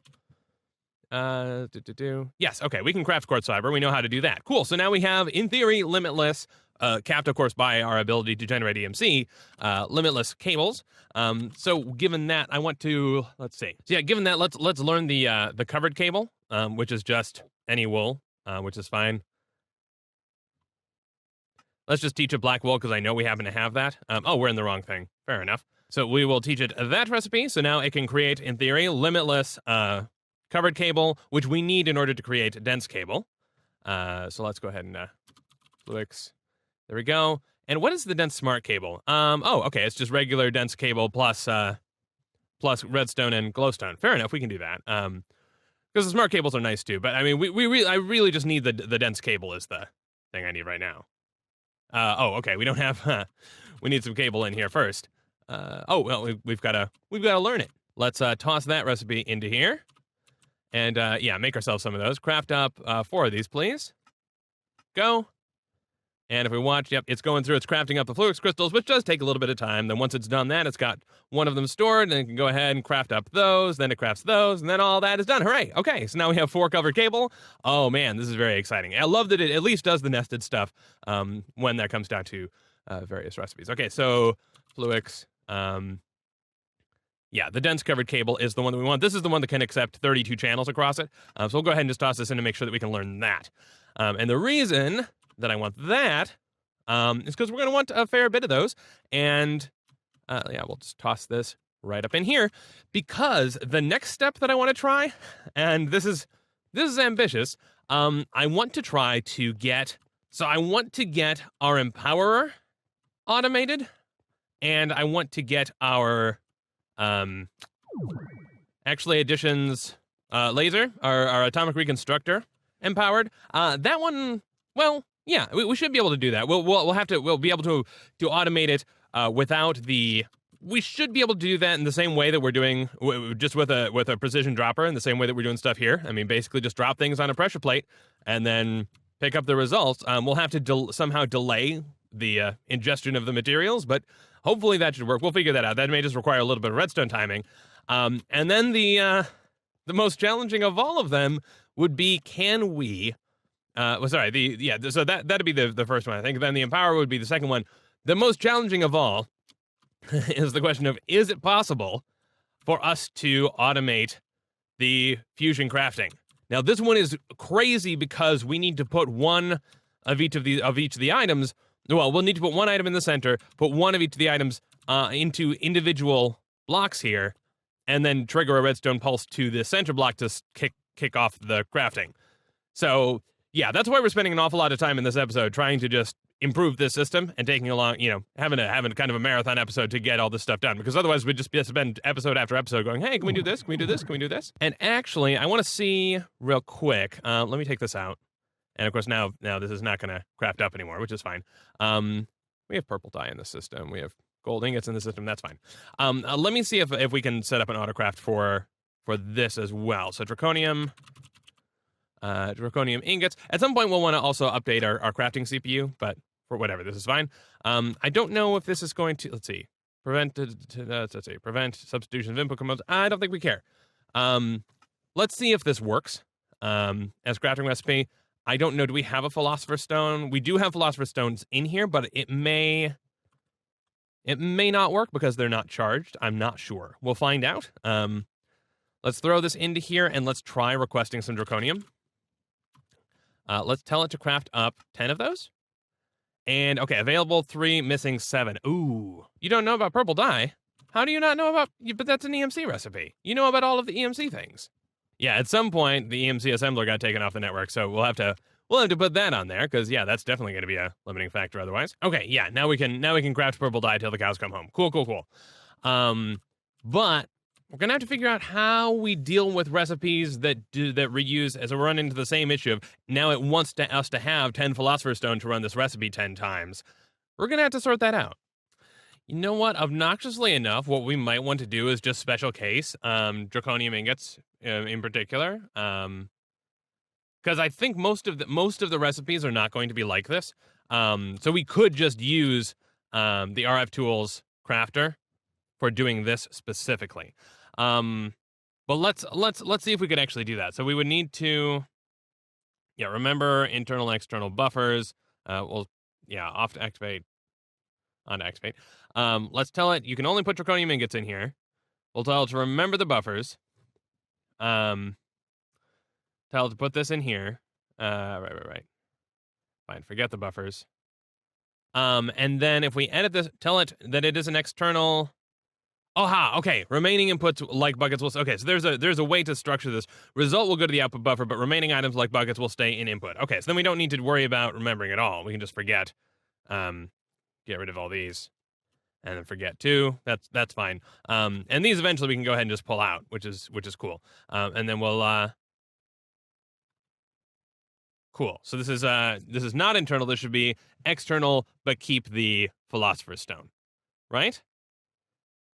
A: Yes, okay, we can craft quartz fiber. We know how to do that. Cool. So now we have, in theory, limitless. Capped, of course, by our ability to generate EMC, limitless cables. So given that, I want to, let's see. So yeah, given that, let's learn the covered cable, which is just any wool, which is fine. Let's just teach it black wool because I know we happen to have that. We're in the wrong thing. Fair enough. So we will teach it that recipe. So now it can create, in theory, limitless covered cable, which we need in order to create dense cable. So let's go ahead and flux. There we go. And what is the dense smart cable? Okay, it's just regular dense cable plus redstone and glowstone. Fair enough, we can do that. Because the smart cables are nice too. But I mean, I really just need the dense cable is the thing I need right now. Okay, we don't have. We need some cable in here first. We've got to learn it. Let's toss that recipe into here, and make ourselves some of those. Craft up 4 of these, please. Go. And if we watch, it's going through, it's crafting up the flux crystals, which does take a little bit of time. Then once it's done that, it's got one of them stored, and it can go ahead and craft up those, then it crafts those, and then all that is done. Hooray! Okay, so now we have 4 covered cable. Oh man, this is very exciting. I love that it at least does the nested stuff when that comes down to various recipes. Okay, so flux, the dense covered cable is the one that we want. This is the one that can accept 32 channels across it. So we'll go ahead and just toss this in to make sure that we can learn that. And the reason that I want that is because we're going to want a fair bit of those. And we'll just toss this right up in here because the next step that I want to try, and this is ambitious, I want to try to get our empowerer automated, and I want to get our additions laser, our atomic reconstructor empowered. That one, well, yeah, we should be able to do that. We'll be able to automate it without the. We should be able to do that in the same way that we're doing just with a precision dropper, in the same way that we're doing stuff here. I mean, basically just drop things on a pressure plate and then pick up the results. We'll have to somehow delay the ingestion of the materials, but hopefully that should work. We'll figure that out. That may just require a little bit of redstone timing. And then the most challenging of all of them would be, can we? So that'd be the first one, I think. Then the empower would be the second one. The most challenging of all is the question of, is it possible for us to automate the fusion crafting? Now, this one is crazy because we need to put one of each of the items. Well, we'll need to put one item in the center, put one of each of the items into individual blocks here, and then trigger a redstone pulse to the center block to kick off the crafting. So yeah, that's why we're spending an awful lot of time in this episode trying to just improve this system and taking along, having kind of a marathon episode to get all this stuff done. Because otherwise we'd just spend episode after episode going, hey, can we do this? Can we do this? Can we do this? And actually, I want to see real quick. Let me take this out. And of course now this is not going to craft up anymore, which is fine. We have purple dye in the system. We have gold ingots in the system. That's fine. Let me see if we can set up an autocraft for this as well. So draconium ingots. At some point we'll want to also update our crafting CPU, but for whatever, this is fine. I don't know if this is going to, let's see, prevent substitution of input components. I don't think we care. Let's see if this works as crafting recipe. I don't know. Do we have a philosopher's stone? We do have philosopher's stones in here, but it may not work because they're not charged. I'm not sure. We'll find out. Let's throw this into here and let's try requesting some draconium. Let's tell it to craft up 10 of those. And okay, available 3, missing 7. Ooh, you don't know about purple dye? How do you not know about? But that's an EMC recipe. You know about all of the EMC things. Yeah, at some point the EMC assembler got taken off the network, so we'll have to put that on there because yeah, that's definitely going to be a limiting factor otherwise. Okay, yeah, now we can craft purple dye till the cows come home. Cool. But we're gonna have to figure out how we deal with recipes that reuse, as we run into the same issue of now it wants us to have 10 philosopher's stone to run this recipe 10 times. We're gonna have to sort that out. You know what? Obnoxiously enough, what we might want to do is just special case draconium ingots in particular, because I think most of the recipes are not going to be like this. So we could just use the RF Tools crafter for doing this specifically. But let's see if we could actually do that. So we would need to, remember internal and external buffers. Off to activate. On to activate. Let's tell it you can only put draconium ingots in here. We'll tell it to remember the buffers. Tell it to put this in here. Right. Fine, forget the buffers. And then if we edit this, tell it that it is an external. Okay. Remaining inputs like buckets will. Okay, so there's a way to structure this. Result will go to the output buffer, but remaining items like buckets will stay in input. Okay, so then we don't need to worry about remembering at all. We can just forget. Get rid of all these, and then forget too. That's fine. And these eventually we can go ahead and just pull out, which is cool. And then we'll. Cool. So this is not internal. This should be external, but keep the philosopher's stone, right?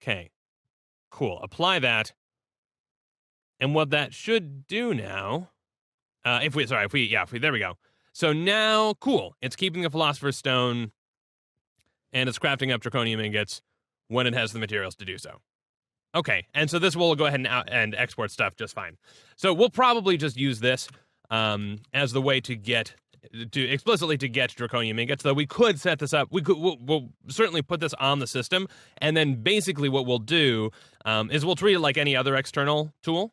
A: Okay. Cool. Apply that. And what that should do now, there we go. So now, cool. It's keeping the philosopher's stone, and it's crafting up draconium ingots when it has the materials to do so. Okay, and so this will go ahead and export stuff just fine. So we'll probably just use this as the way to explicitly get draconium ingots. Though we could set this up. We'll certainly put this on the system, and then basically what we'll do is we'll treat it like any other external tool.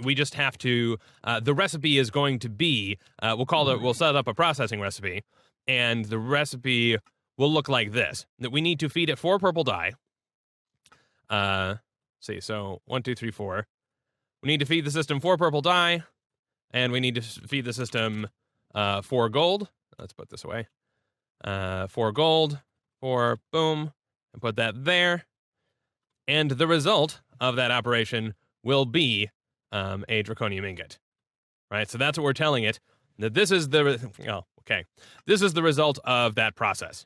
A: We just have to. The recipe is going to be. We'll set up a processing recipe, and the recipe will look like this. That we need to feed it 4 purple dye. So 1, 2, 3, 4. We need to feed the system 4 purple dye, and we need to feed the system 4 gold. Let's put this away. 4 gold, 4, boom, and put that there. And the result of that operation will be a draconium ingot. Right? So that's what we're telling it. That this is this is the result of that process.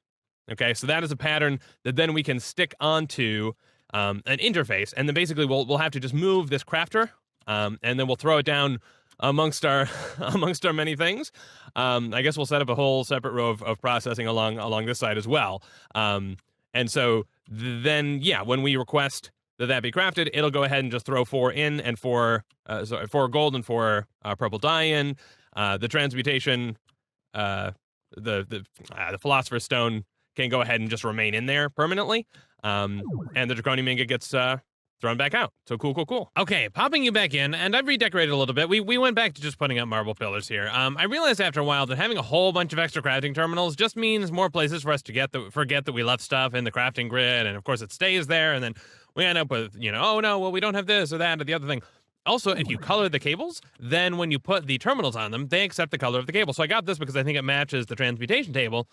A: Okay, so that is a pattern that then we can stick onto an interface, and then basically we'll have to just move this crafter, and then we'll throw it down amongst our many things. I guess we'll set up a whole separate row of processing along this side as well. And so then when we request that be crafted, it'll go ahead and just throw 4 in and 4 gold and 4 purple dye in. The transmutation, the philosopher's stone can go ahead and just remain in there permanently. And the draconium ingot gets thrown back out. So cool. Okay, popping you back in, and I've redecorated a little bit. We went back to just putting up marble pillars here. I realized after a while that having a whole bunch of extra crafting terminals just means more places for us to forget that we left stuff in the crafting grid, and of course it stays there, and then we end up with, oh no, well we don't have this or that or the other thing. Also, if you color the cables, then when you put the terminals on them, they accept the color of the cable. So I got this because I think it matches the transmutation table.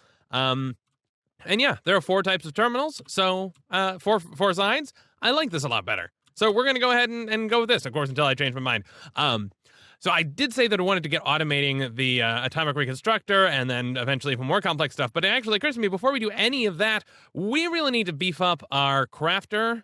A: And yeah, there are 4 types of terminals, so 4 sides. I like this a lot better. So we're going to go ahead and go with this, of course, until I change my mind. So I did say that I wanted to get automating the atomic reconstructor and then eventually even more complex stuff, but it actually occurs to me before we do any of that, we really need to beef up our crafter.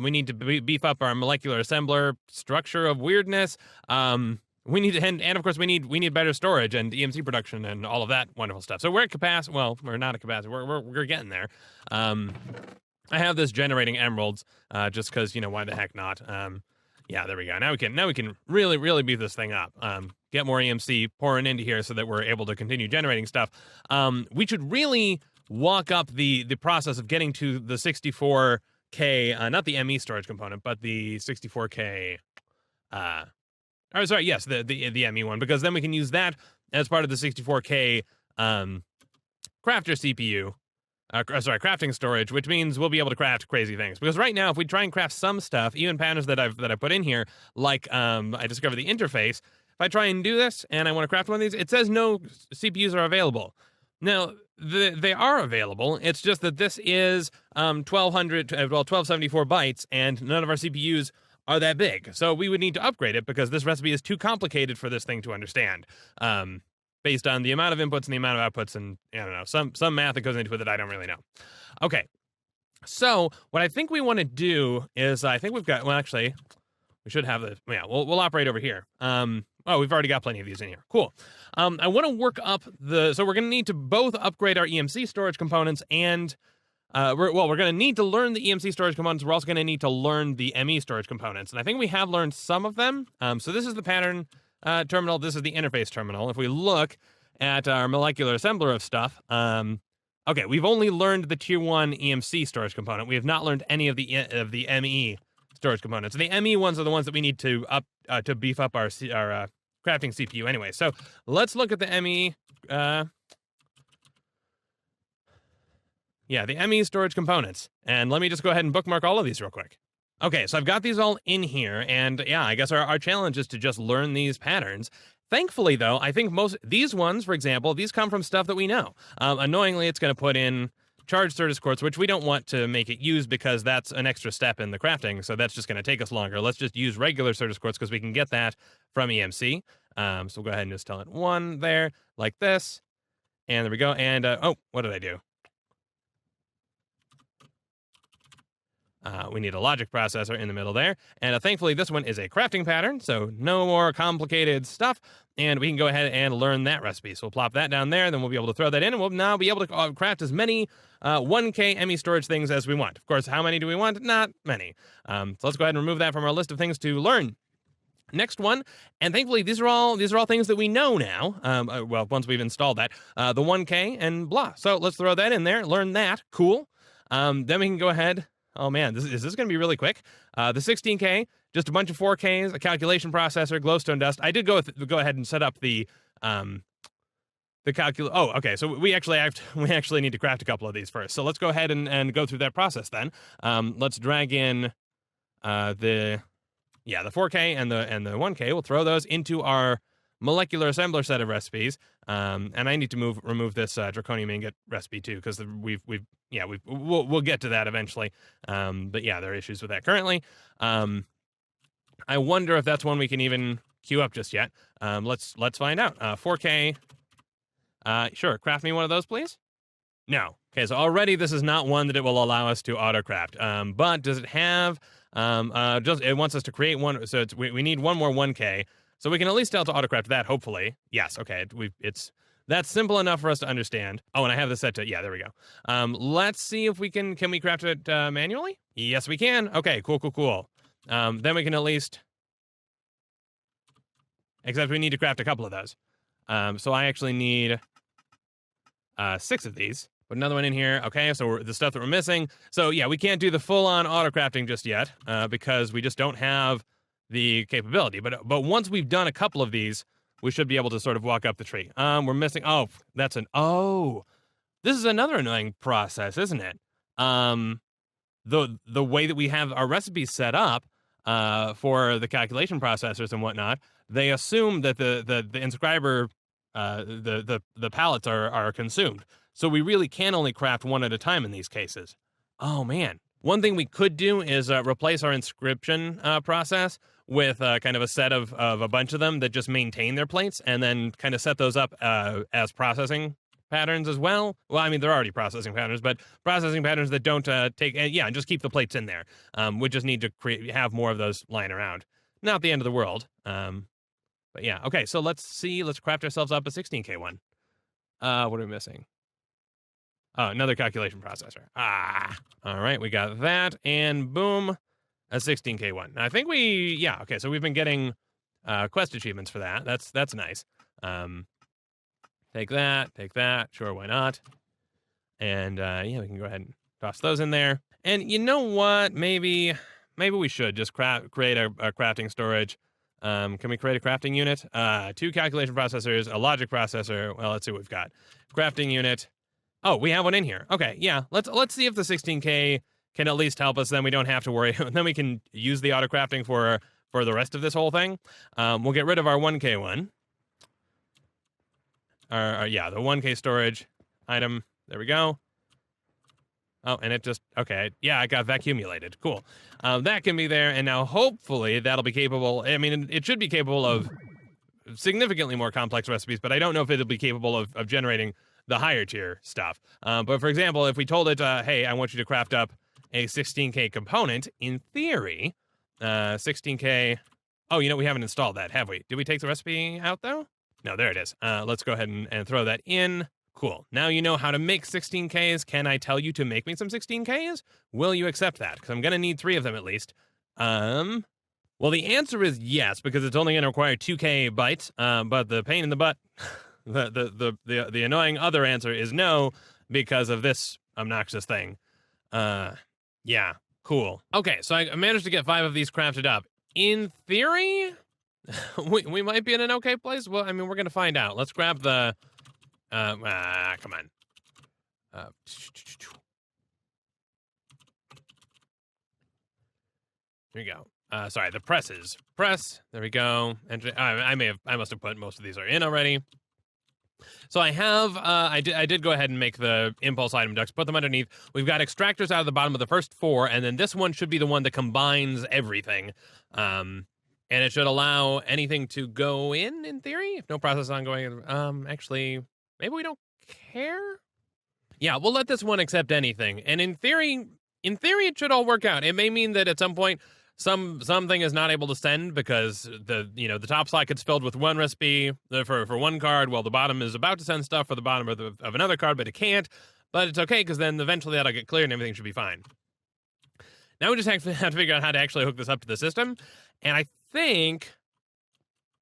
A: We need to beef up our molecular assembler structure of weirdness. We need to, and of course we need better storage and EMC production and all of that wonderful stuff. So we're at capacity. Well, we're not at capacity. We're getting there. I have this generating emeralds, just because, you know, why the heck not? Yeah, there we go. Now we can really beef this thing up. Get more EMC pouring into here so that we're able to continue generating stuff. We should really walk up the process of getting to the 64K, not the ME storage component, but the 64K. Or sorry, yes, the ME one, because then we can use that as part of the 64K crafter CPU. Crafting storage, which means we'll be able to craft crazy things. Because right now, if we try and craft some stuff, even patterns that I put in here, like I discovered the interface. If I try and do this and I want to craft one of these, it says no CPUs are available. Now they are available. It's just that this is 1274 bytes, and none of our CPUs are that big. So we would need to upgrade it because this recipe is too complicated for this thing to understand. Based on the amount of inputs and the amount of outputs, and I don't know, some math that goes into it that I don't really know. Okay, so what I think we want to do is, I think we've got, well, actually, we should have this. Yeah, we'll operate over here. Oh, we've already got plenty of these in here. Cool. I want to work up so we're going to need to both upgrade our EMC storage components and, we're going to need to learn the EMC storage components. We're also going to need to learn the ME storage components, and I think we have learned some of them. So this is the pattern terminal. This is the interface terminal. If we look at our molecular assembler of stuff, okay, we've only learned the tier 1 EMC storage component. We have not learned any of the ME storage components. The ME ones are the ones that we need to beef up our crafting CPU anyway. So let's look at the ME. Yeah, the ME storage components. And let me just go ahead and bookmark all of these real quick. Okay, so I've got these all in here, and yeah, I guess our challenge is to just learn these patterns. Thankfully, though, I think these ones, for example, these come from stuff that we know. Annoyingly, it's going to put in charged Certus quartz, which we don't want to make it use because that's an extra step in the crafting, so that's just going to take us longer. Let's just use regular Certus quartz because we can get that from EMC. So we'll go ahead and just tell it 1 there, like this, and there we go. And, oh, what did I do? We need a logic processor in the middle there. And thankfully, this one is a crafting pattern, so no more complicated stuff. And we can go ahead and learn that recipe. So we'll plop that down there, then we'll be able to throw that in, and we'll now be able to craft as many 1K ME storage things as we want. Of course, how many do we want? Not many. So let's go ahead and remove that from our list of things to learn. Next one, and thankfully these are all things that we know now. Well, once we've installed that, the 1K and blah. So let's throw that in there, learn that. Cool. Then we can go ahead. Oh man, is this going to be really quick? The 16K, just a bunch of 4Ks, a calculation processor, glowstone dust. I did go ahead and set up the calculate. Oh, okay. So we actually need to craft a couple of these first. So let's go ahead and go through that process then. Let's drag in the 4K and the 1K. We'll throw those into our molecular assembler set of recipes. And I need to remove this draconium ingot recipe too, because we'll get to that eventually. But yeah, there are issues with that currently. I wonder if that's one we can even queue up just yet. Let's find out. 4K. Sure, craft me one of those, please. No. Okay, so already this is not one that it will allow us to autocraft. But does it have? It wants us to create one. So we need one more 1K. So we can at least tell to autocraft that, hopefully. Yes, okay, that's simple enough for us to understand. Oh, and I have this set to, yeah, there we go. Let's see if we can we craft it manually? Yes, we can. Okay, cool. Then we can at least, except we need to craft a couple of those. So I actually need 6 of these. Put another one in here. Okay, so the stuff that we're missing. So yeah, we can't do the full-on auto-crafting just yet because we just don't have the capability. But once we've done a couple of these, we should be able to sort of walk up the tree. We're missing. Oh, this is another annoying process, isn't it? The way that we have our recipes set up for the calculation processors and whatnot, they assume that the inscriber the pallets are consumed. So we really can only craft one at a time in these cases. Oh man. One thing we could do is replace our inscription process with kind of a set of a bunch of them that just maintain their plates, and then kind of set those up as processing patterns as well. Well, I mean, they're already processing patterns, but processing patterns that don't take, and just keep the plates in there. We just need to have more of those lying around. Not the end of the world. But yeah, okay, so let's craft ourselves up a 16K one. What are we missing? Oh, another calculation processor. All right, we got that, and boom, a 16K one. I think okay, so we've been getting quest achievements for that. That's nice. Take that, sure, why not? And yeah, we can go ahead and toss those in there. And you know what? Maybe we should just create a crafting storage. Can we create a crafting unit? 2 calculation processors, a logic processor. Well, let's see what we've got. Crafting unit. Oh, we have one in here. Okay, yeah. Let's see if the 16K can at least help us. Then we don't have to worry. Then we can use the auto crafting for the rest of this whole thing. We'll get rid of our 1K one. Yeah, the 1K storage item. There we go. Oh, and it just, okay. Yeah, I got vacuumulated. Cool. That can be there, and now hopefully that'll be capable. I mean, it should be capable of significantly more complex recipes, but I don't know if it'll be capable of generating the higher tier stuff. But for example, if we told it, hey, I want you to craft up a 16K component, in theory, 16K. Oh, we haven't installed that, have we? Did we take the recipe out, though? No, there it is. Let's go ahead and throw that in. Cool. Now you know how to make 16Ks. Can I tell you to make me some 16Ks? Will you accept that? Because I'm going to need 3 of them at least. Well, the answer is yes, because it's only going to require 2K bytes. But the pain in the butt, the annoying other answer is no, because of this obnoxious thing. Yeah, cool. Okay, so I managed to get 5 of these crafted up. In theory, we might be in an okay place. Well, I mean, we're going to find out. Let's grab the... come on. Here we go. Sorry, the presses. Press. There we go. And I must have put most of these are in already. So I have, I did go ahead and make the impulse item ducts, put them underneath. We've got extractors out of the bottom of the first 4, and then this one should be the one that combines everything. And it should allow anything to go in theory, if no process ongoing. Actually, maybe we don't care? Yeah, we'll let this one accept anything. And in theory, it should all work out. It may mean that at some point, something is not able to send because the top slot gets filled with one recipe for one card, while the bottom is about to send stuff for the bottom of another card, but it can't. But it's okay, because then eventually that'll get cleared and everything should be fine. Now we just have to figure out how to actually hook this up to the system. And I think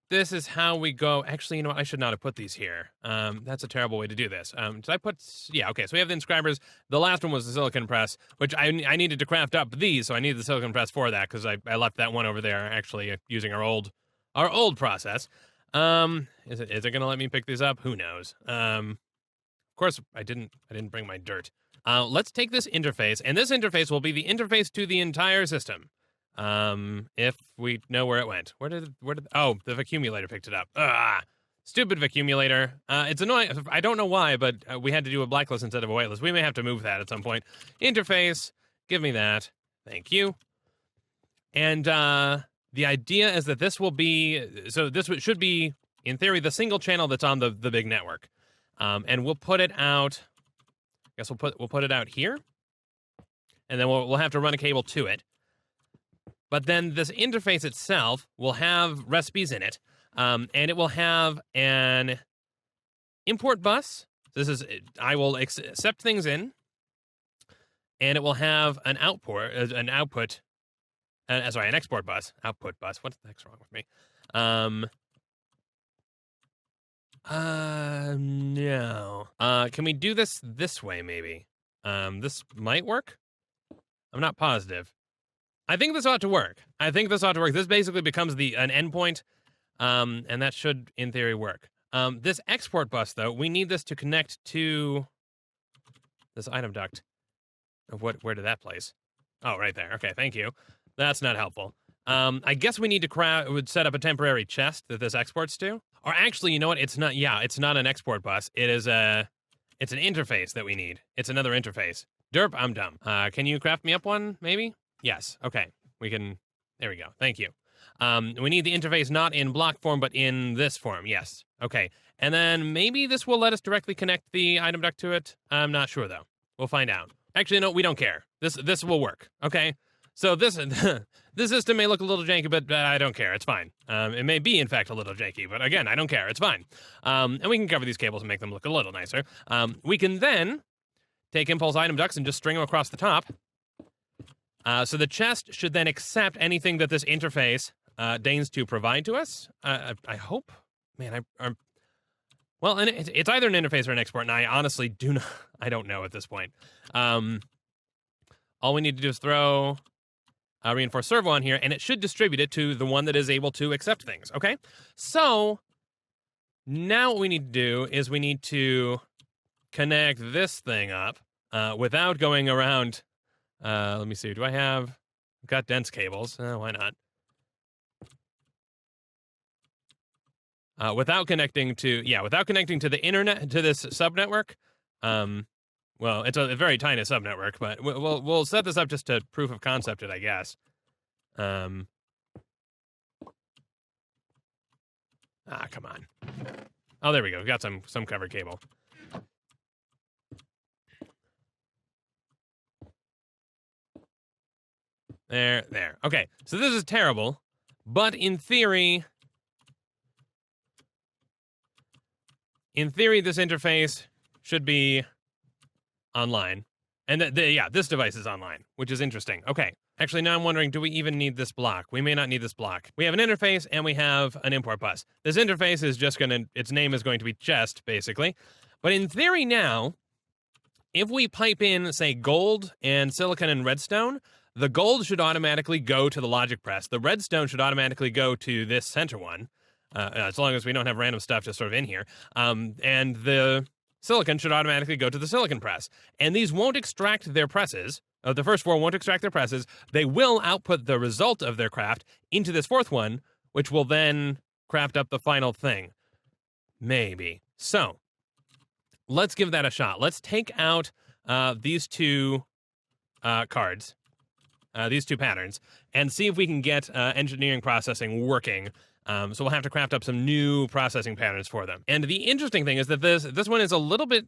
A: this is how we go. Actually, you know what? I should not have put these here. That's a terrible way to do this. Did I put... Yeah, okay, so we have the inscribers. The last one was the silicon press, which I needed to craft up these, so I needed the silicon press for that, because I left that one over there actually using our old process. Is it going to let me pick these up? Who knows? Of course, I didn't bring my dirt. Let's take this interface, and this interface will be the interface to the entire system. If we know where it went. Where did oh, the vacuumulator picked it up. Stupid vacuumulator. It's annoying. I don't know why, but we had to do a blacklist instead of a whitelist. We may have to move that at some point. Interface, give me that. Thank you. And the idea is that this will be, so this should be, in theory, the single channel that's on the big network. And we'll put it out, I guess we'll put it out here. And then we'll have to run a cable to it. But then this interface itself will have recipes in it, and it will have an import bus. I will accept things in, and it will have an an export bus, output bus. What the heck's wrong with me? No. Can we do this way, maybe? This might work? I'm not positive. I think this ought to work. This basically becomes an endpoint, and that should, in theory, work. This export bus, though, we need this to connect to this item duct. Where did that place? Oh, right there. Okay, thank you. That's not helpful. I guess we need to set up a temporary chest that this exports to. Or actually, you know what? It's not. Yeah, it's not an export bus. It's an interface that we need. It's another interface. Derp, I'm dumb. Can you craft me up one, maybe? Yes. Okay. We can. There we go. Thank you. We need the interface not in block form, but in this form. Yes. Okay. And then maybe this will let us directly connect the item duct to it. I'm not sure, though. We'll find out. Actually, no, we don't care. This will work. Okay. So this this system may look a little janky, but I don't care. It's fine. It may be, in fact, a little janky, but again, I don't care. It's fine. And we can cover these cables and make them look a little nicer. We can then take impulse item ducts and just string them across the top. So the chest should then accept anything that this interface deigns to provide to us. I hope. Man, well, and it's either an interface or an export, and I honestly I don't know at this point. All we need to do is throw a reinforced servo on here, and it should distribute it to the one that is able to accept things, okay? So now what we need to do is we need to connect this thing up without going around. Let me see. I've got dense cables. Why not? Without connecting to the internet, to this subnetwork. Well, it's a very tiny subnetwork, but we'll set this up just to proof of concept it, I guess. Come on. Oh, there we go. We've got some covered cable. There. Okay, so this is terrible, but in theory, this interface should be online. And this device is online, which is interesting. Okay, actually, now I'm wondering, do we even need this block? We may not need this block. We have an interface, and we have an import bus. This interface is just its name is going to be chest, basically. But in theory now, if we pipe in, say, gold and silicon and redstone, the gold should automatically go to the logic press. The redstone should automatically go to this center one, as long as we don't have random stuff just sort of in here. And the silicon should automatically go to the silicon press. And these won't extract their presses. The first four won't extract their presses. They will output the result of their craft into this fourth one, which will then craft up the final thing. Maybe. So, let's give that a shot. Let's take out these two cards. These two patterns, and see if we can get engineering processing working. So we'll have to craft up some new processing patterns for them. And the interesting thing is that this one is a little bit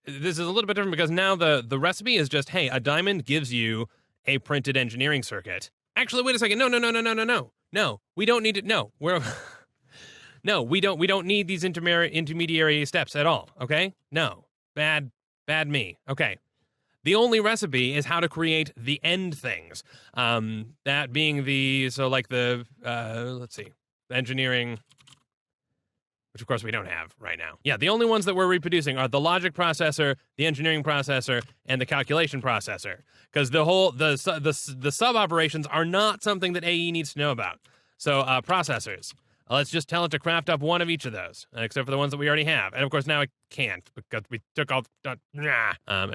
A: different because now the recipe is just, hey, a diamond gives you a printed engineering circuit. Actually, wait a second. No, we don't need it. No, we don't need these intermediary steps at all. Okay? No, bad me. Okay. The only recipe is how to create the end things. That being let's see, the engineering, which of course we don't have right now. Yeah, the only ones that we're reproducing are the logic processor, the engineering processor, and the calculation processor. Because the sub operations are not something that AE needs to know about. So processors. Let's just tell it to craft up one of each of those, except for the ones that we already have. And of course now it can't because we took all. At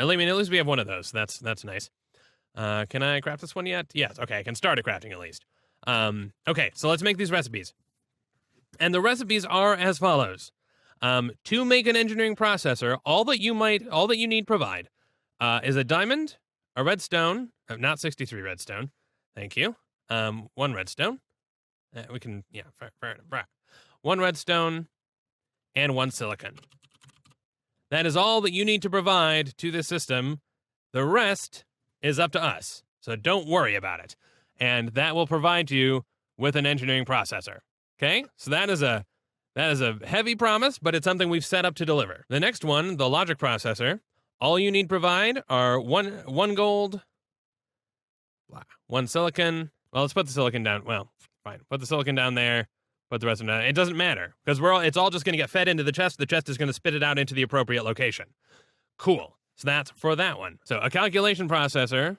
A: least we have one of those. That's nice. Can I craft this one yet? Yes. Okay, I can start crafting at least. Okay, so let's make these recipes. And the recipes are as follows. To make an engineering processor, all that you need provide is a diamond, a redstone, not 63 redstone. Thank you. One redstone. We can, fair enough. One redstone and one silicon. That is all that you need to provide to this system. The rest is up to us, so don't worry about it. And that will provide you with an engineering processor. Okay? So that is a heavy promise, but it's something we've set up to deliver. The next one, the logic processor, all you need to provide are one gold, one silicon. Well, let's put the silicon down. Well, fine. Put the silicon down there. Put the rest of them down. It doesn't matter because it's all just going to get fed into the chest. The chest is going to spit it out into the appropriate location. Cool. So that's for that one. So a calculation processor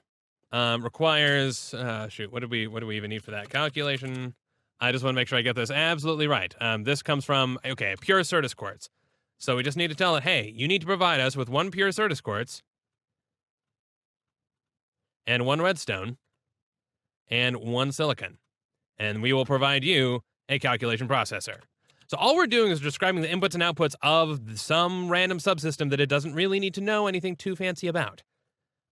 A: requires what do we even need for that calculation? I just want to make sure I get this absolutely right. This comes from pure Certus quartz. So we just need to tell it, hey, you need to provide us with one pure Certus quartz and one redstone and one silicon. And we will provide you a calculation processor. So all we're doing is describing the inputs and outputs of some random subsystem that it doesn't really need to know anything too fancy about.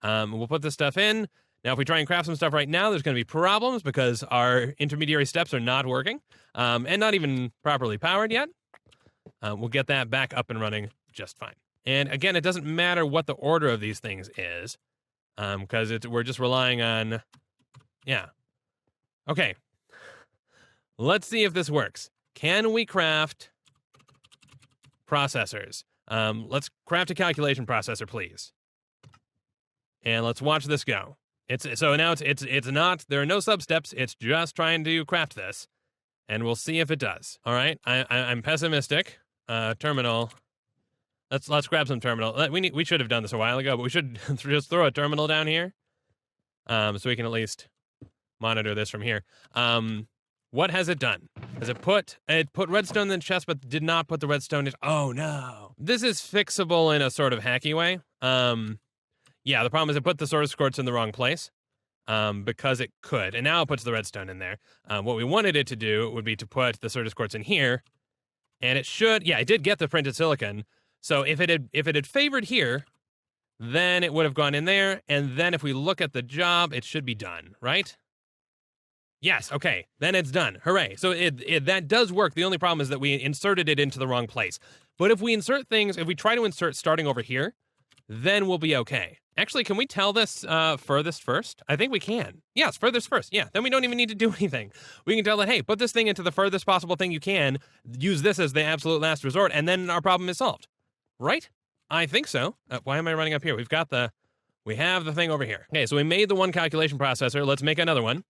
A: We'll put this stuff in, Now, if we try and craft some stuff right now, there's going to be problems because our intermediary steps are not working and not even properly powered yet. We'll get that back up and running just fine. And again, it doesn't matter what the order of these things is because we're just relying on, yeah. Okay. Let's see if this works. Can we craft processors? Let's craft a calculation processor, please. And let's watch this go. So now it's not, there are no sub-steps, it's just trying to craft this. And we'll see if it does. All right, I'm pessimistic. Terminal. Let's grab some terminal. We should have done this a while ago, but we should just throw a terminal down here. So we can at least monitor this from here. What has it done? Has it put redstone in the chest, but did not put the redstone in? Oh no. This is fixable in a sort of hacky way. Yeah, the problem is it put the source quartz in the wrong place because it could, and now it puts the redstone in there. What we wanted it to do would be to put the source quartz in here, and it should. Yeah, it did get the printed silicon. So if it had favored here, then it would have gone in there, and then if we look at the job, it should be done, right? Yes. Okay. Then it's done. Hooray! So that does work. The only problem is that we inserted it into the wrong place. But if we insert things, if we try to insert starting over here, then we'll be okay. Actually, can we tell this furthest first? I think we can. Yes, furthest first. Yeah, then we don't even need to do anything. We can tell it, hey, put this thing into the furthest possible thing you can, use this as the absolute last resort, and then our problem is solved. Right? I think so. Why am I running up here? We have the thing over here. Okay, so we made the one calculation processor. Let's make another one,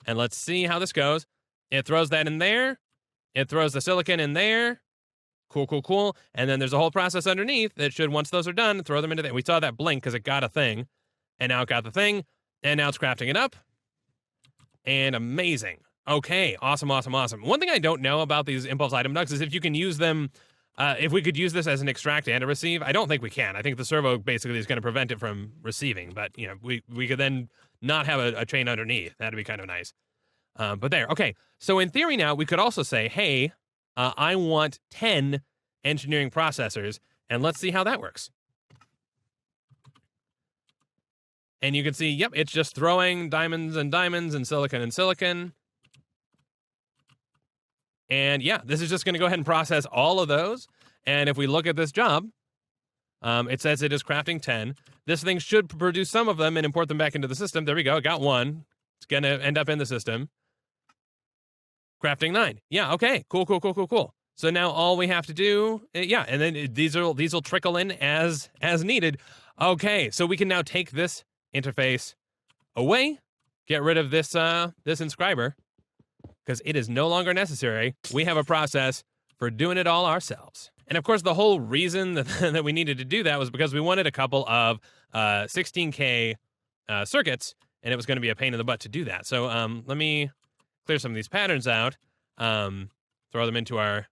A: and let's see how this goes. It throws that in there. It throws the silicon in there. Cool, cool, cool. And then there's a whole process underneath that should, once those are done, throw them into there. We saw that blink because it got a thing. And now it got the thing. And now it's crafting it up. And amazing. Okay, awesome, awesome, awesome. One thing I don't know about these impulse item ducts is if you can use them, if we could use this as an extract and a receive. I don't think we can. I think the servo basically is going to prevent it from receiving. But, you know, we could then not have a chain underneath. That'd be kind of nice. But there, okay. So in theory now, we could also say, hey, I want 10 engineering processors, and let's see how that works. And you can see, yep, it's just throwing diamonds and diamonds and silicon. And yeah, this is just going to go ahead and process all of those. And if we look at this job, it says it is crafting 10. This thing should produce some of them and import them back into the system. There we go, it got one. It's going to end up in the system. Crafting 9. Yeah, okay. Cool. So now all we have to do, yeah, and then these will trickle in as needed. Okay, so we can now take this interface away, get rid of this inscriber, because it is no longer necessary. We have a process for doing it all ourselves. And of course, the whole reason that we needed to do that was because we wanted a couple of 16K circuits, and it was going to be a pain in the butt to do that. So let me clear some of these patterns out, throw them into our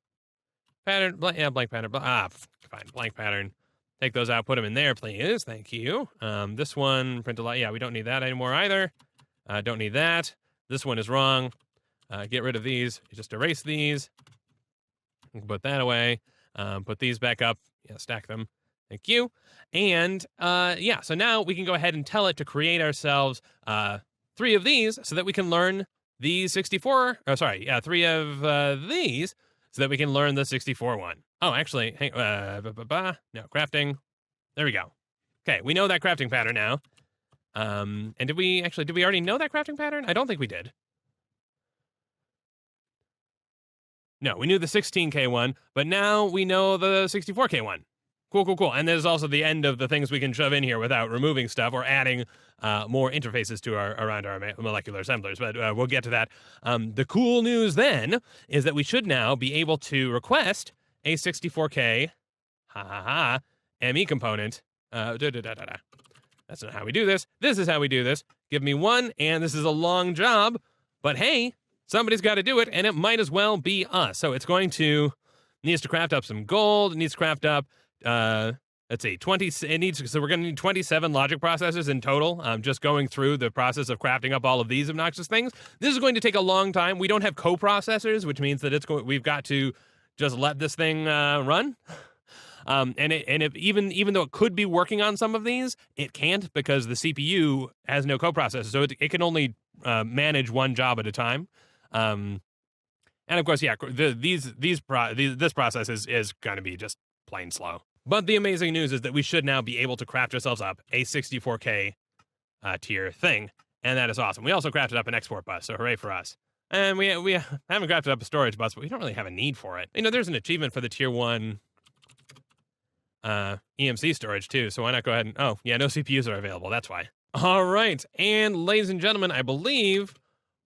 A: pattern, blank pattern, fine, blank pattern. Take those out, put them in there, please, thank you. This one, print a lot, yeah, we don't need that anymore either. Don't need that. This one is wrong. Get rid of these, just erase these. Put that away, put these back up, yeah, stack them, thank you. And yeah, so now we can go ahead and tell it to create ourselves 3 of these so that we can learn these 64, oh, sorry, yeah, 3 of these, so that we can learn the 64 one. Oh, actually, hang, no, crafting, there we go. Okay, we know that crafting pattern now. And did we already know that crafting pattern? I don't think we did. No, we knew the 16K one, but now we know the 64K one. Cool. And there's also the end of the things we can shove in here without removing stuff or adding more interfaces to around our molecular assemblers, but we'll get to that. The cool news then is that we should now be able to request a 64K ME component. That's not how we do this. This is how we do this. Give me one, and this is a long job, but hey, somebody's got to do it, and it might as well be us. So it's needs to craft up some gold. It needs to craft up, let's see, so we're going to need 27 logic processors in total, just going through the process of crafting up all of these obnoxious things. This is going to take a long time. We don't have co-processors, which means that we've got to just let this thing run. Even though it could be working on some of these, it can't because the CPU has no coprocessor, so it can only manage one job at a time. And of course, yeah, this process is going to be just plain slow. But the amazing news is that we should now be able to craft ourselves up a 64K tier thing, and that is awesome. We also crafted up an export bus, so hooray for us. And we haven't crafted up a storage bus, but we don't really have a need for it. You know, there's an achievement for the tier 1 EMC storage too, so why not go ahead and, oh, yeah, no CPUs are available, that's why. All right, and ladies and gentlemen, I believe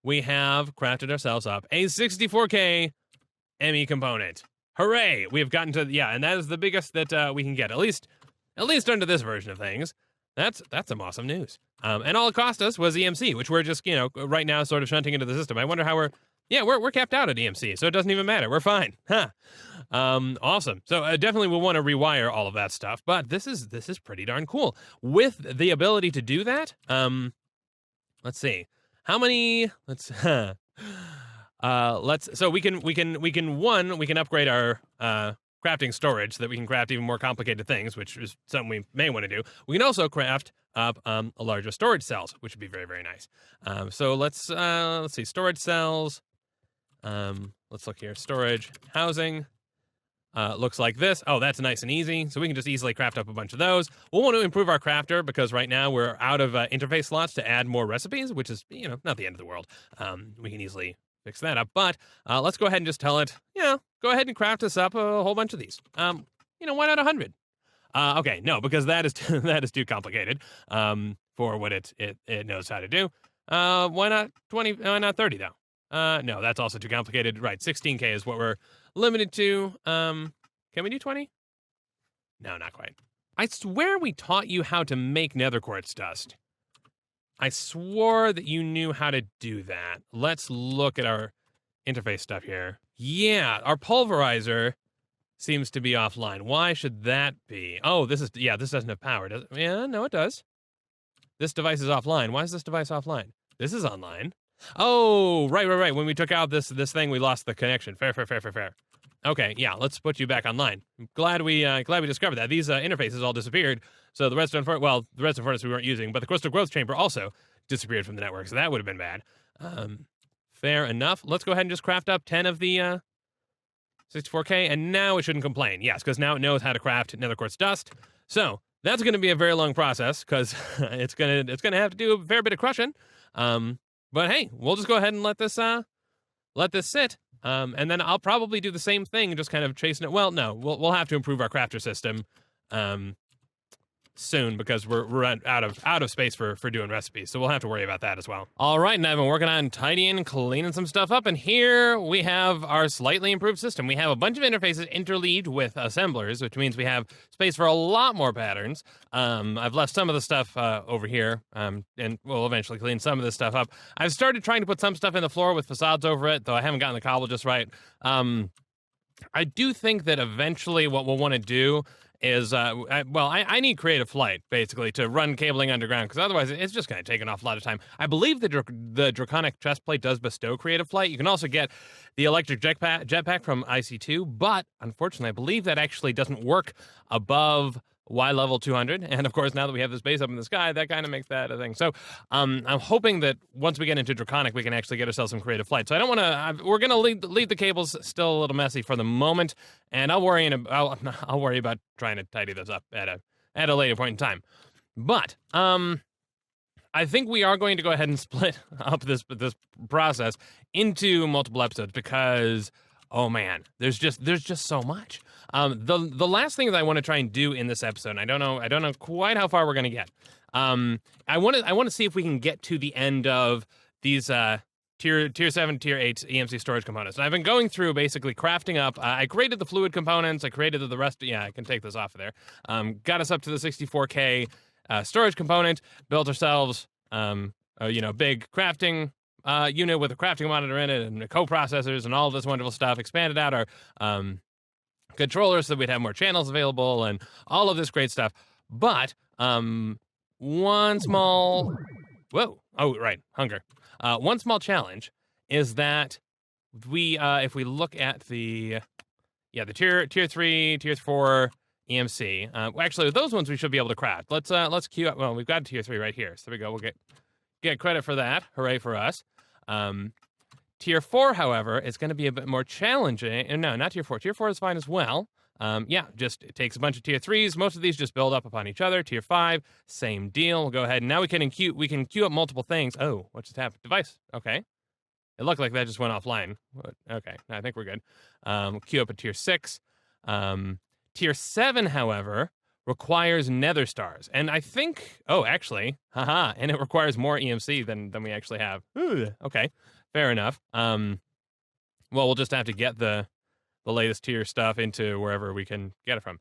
A: we have crafted ourselves up a 64K ME component. Hooray! We have gotten to, yeah, and that is the biggest that we can get, at least under this version of things. That's some awesome news. And all it cost us was EMC, which we're just, right now sort of shunting into the system. I wonder how we're capped out at EMC, so it doesn't even matter. We're fine. Huh. Awesome. So definitely we'll want to rewire all of that stuff, but this is pretty darn cool. With the ability to do that, let's see. How many, so we can upgrade our crafting storage so that we can craft even more complicated things, which is something we may want to do. We can also craft up a larger storage cells, which would be very, very nice. So let's see, storage cells. Let's look here, storage, housing. Looks like this. Oh, that's nice and easy. So we can just easily craft up a bunch of those. We'll want to improve our crafter because right now we're out of interface slots to add more recipes, which is, not the end of the world. We can easily fix that up. But let's go ahead and just tell it, go ahead and craft us up a whole bunch of these. Why not 100? Okay, no, because that is too complicated for what it knows how to do. Why not 20? Why not 30 though? No, that's also too complicated. Right, 16K is what we're limited to. Can we do 20? No, not quite. I swear we taught you how to make nether quartz dust. I swore that you knew how to do that. Let's look at our interface stuff here. Yeah, our pulverizer seems to be offline. Why should that be? Oh, this doesn't have power, does it? Yeah, no, it does. This device is offline. Why is this device offline? This is online. Oh, right. When we took out this thing, we lost the connection. Fair. Okay, yeah, let's put you back online. I'm glad we discovered that. These interfaces all disappeared. So the redstone furnace we weren't using, but the crystal growth chamber also disappeared from the network. So that would have been bad. Fair enough. Let's go ahead and just craft up 10 of the 64K, and now it shouldn't complain. Yes, because now it knows how to craft nether quartz dust. So that's going to be a very long process because it's gonna have to do a fair bit of crushing. But hey, we'll just go ahead and let this sit. And then I'll probably do the same thing, just kind of chasing it. Well, no, we'll have to improve our crafter system soon because we're out of space for doing recipes. So we'll have to worry about that as well. All right, and I've been working on tidying and cleaning some stuff up, and here we have our slightly improved system. We have a bunch of interfaces interleaved with assemblers, which means we have space for a lot more patterns. I've left some of the stuff over here, and we'll eventually clean some of this stuff up. I've started trying to put some stuff in the floor with facades over it, though I haven't gotten the cobble just right. I do think that eventually what we'll want to do is, I need creative flight, basically, to run cabling underground, because otherwise it's just going to take an awful lot of time. I believe the draconic chest plate does bestow creative flight. You can also get the electric jetpack from IC2, but unfortunately, I believe that actually doesn't work above Y level 200, and of course, now that we have this base up in the sky, that kind of makes that a thing. So, I'm hoping that once we get into Draconic, we can actually get ourselves some creative flight. So I don't want to. We're gonna leave the cables still a little messy for the moment, and I'll worry about trying to tidy those up at a later point in time. But I think we are going to go ahead and split up this process into multiple episodes because, oh man, there's just so much. The last thing that I want to try and do in this episode, and I don't know quite how far we're gonna get. I want to see if we can get to the end of these tier 7, tier 8 EMC storage components. And I've been going through basically crafting up. I created the fluid components. I created the rest. Yeah, I can take this off of there. Got us up to the 64K storage component. Built ourselves big crafting unit with a crafting monitor in it and co-processors and all of this wonderful stuff. Expanded out our controllers so we'd have more channels available and all of this great stuff. But one small one small challenge is that we if we look at the tier 3, tier 4 EMC. Well, actually, with those ones we should be able to craft. Let's queue up. Well, we've got tier 3 right here. So there we go. We'll get credit for that. Hooray for us. Tier 4, however, is going to be a bit more challenging. No, not tier 4. Tier 4 is fine as well. Yeah, just it takes a bunch of tier 3s. Most of these just build up upon each other. Tier 5, same deal. We'll go ahead and now we can queue up multiple things. Oh, what just happened? Device. Okay. It looked like that just went offline. Okay, I think we're good. Queue up at tier 6. Tier 7, however, requires Nether stars. And I think, oh, actually, and it requires more EMC than we actually have. Ooh, okay, fair enough. Well, we'll just have to get the latest tier stuff into wherever we can get it from.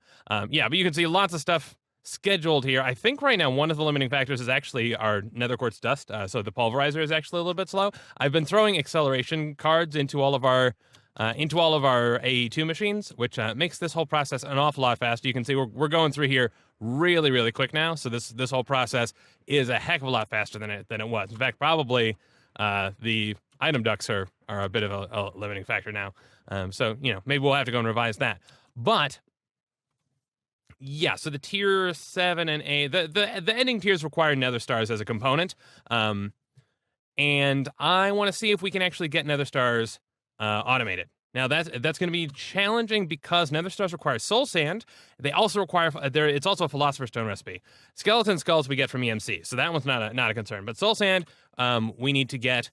A: Yeah, but you can see lots of stuff scheduled here. I think right now one of the limiting factors is actually our nether quartz dust. So the pulverizer is actually a little bit slow. I've been throwing acceleration cards into all of our AE2 machines, which makes this whole process an awful lot faster. You can see we're going through here really, really quick now. So this whole process is a heck of a lot faster than it was. In fact, probably the item ducts are a bit of a limiting factor now. So, maybe we'll have to go and revise that. But yeah, so the tier 7 and 8, the ending tiers require nether stars as a component. And I want to see if we can actually get nether stars automated. Now that's going to be challenging because nether stars require soul sand. They also require it's also a philosopher's stone recipe. Skeleton skulls we get from EMC, so that one's not a concern. But soul sand we need to get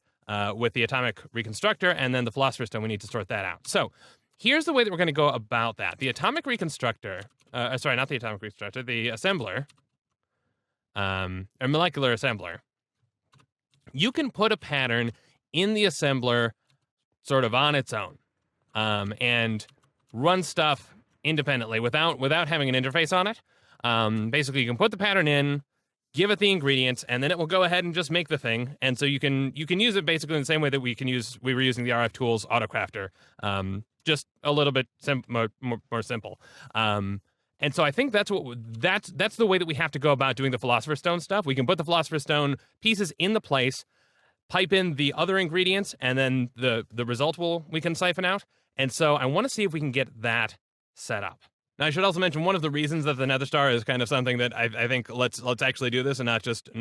A: with the atomic reconstructor, and then the philosopher's stone we need to sort that out. So here's the way that we're going to go about that. The atomic reconstructor, sorry, not the atomic reconstructor, the assembler, a molecular assembler. You can put a pattern in the assembler sort of on its own, and run stuff independently without having an interface on it. Basically, you can put the pattern in, give it the ingredients, and then it will go ahead and just make the thing. And so you can use it basically in the same way that we were using the RF Tools Autocrafter, just a little bit more simple. And so I think that's the way that we have to go about doing the Philosopher's Stone stuff. We can put the Philosopher's Stone pieces in the place, pipe in the other ingredients, and then the result we can siphon out. And so I want to see if we can get that set up. Now, I should also mention one of the reasons that the Nether Star is kind of something that I think let's actually do this and not just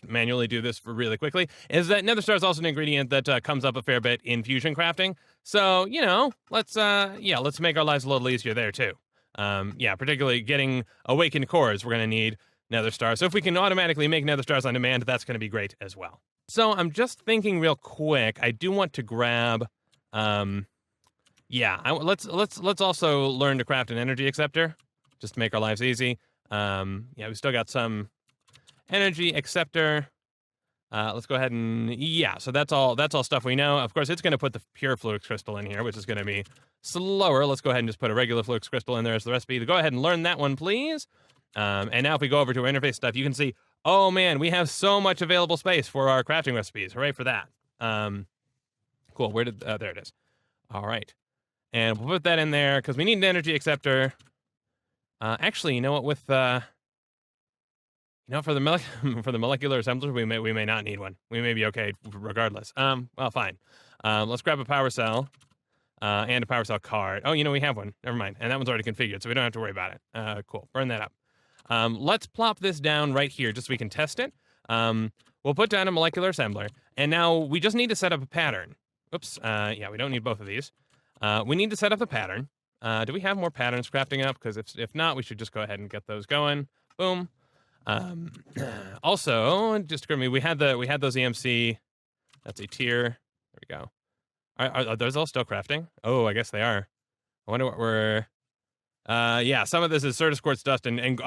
A: manually do this for really quickly, is that Nether Star is also an ingredient that comes up a fair bit in fusion crafting. So, let's make our lives a little easier there too. Particularly getting awakened cores, we're going to need Nether Stars. So if we can automatically make Nether Stars on demand, that's going to be great as well. So I'm just thinking real quick. I do want to grab, let's also learn to craft an energy acceptor, just to make our lives easy. We still got some energy acceptor. Let's go ahead and so that's all stuff we know. Of course, it's going to put the pure Fluix crystal in here, which is going to be slower. Let's go ahead and just put a regular Fluix crystal in there as the recipe. To go ahead and learn that one, please. And now if we go over to our interface stuff, you can see, oh man, we have so much available space for our crafting recipes. Hooray for that. Cool. There it is. All right. And we'll put that in there because we need an energy acceptor. Actually, you know what? For the molecular assembler, we may not need one. We may be okay regardless. Well, fine. Let's grab a power cell and a power cell card. Oh, we have one. Never mind. And that one's already configured, so we don't have to worry about it. Cool. Burn that up. Let's plop this down right here just so we can test it. We'll put down a molecular assembler, and now we just need to set up a pattern. Oops. We don't need both of these. We need to set up the pattern. Do we have more patterns crafting up? Because if not, we should just go ahead and get those going. Boom. Also, just to me, we had those EMC. That's a tier. There we go. Are those all still crafting? Oh, I guess they are. I wonder what we're. Some of this is Certus quartz dust and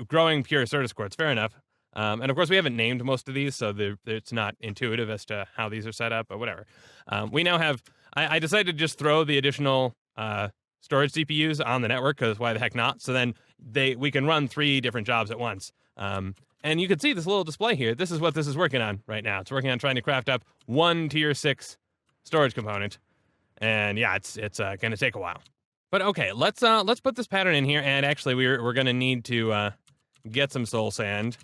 A: growing pure Certus quartz. Fair enough. And of course, we haven't named most of these, so it's not intuitive as to how these are set up, but whatever. We now have. I decided to just throw the additional storage CPUs on the network because why the heck not? So then we can run 3 different jobs at once. And you can see this little display here. This is what this is working on right now. It's working on trying to craft up 1 tier 6 storage component. And yeah, it's going to take a while. But okay, let's put this pattern in here. And actually, we're going to need to get some soul sand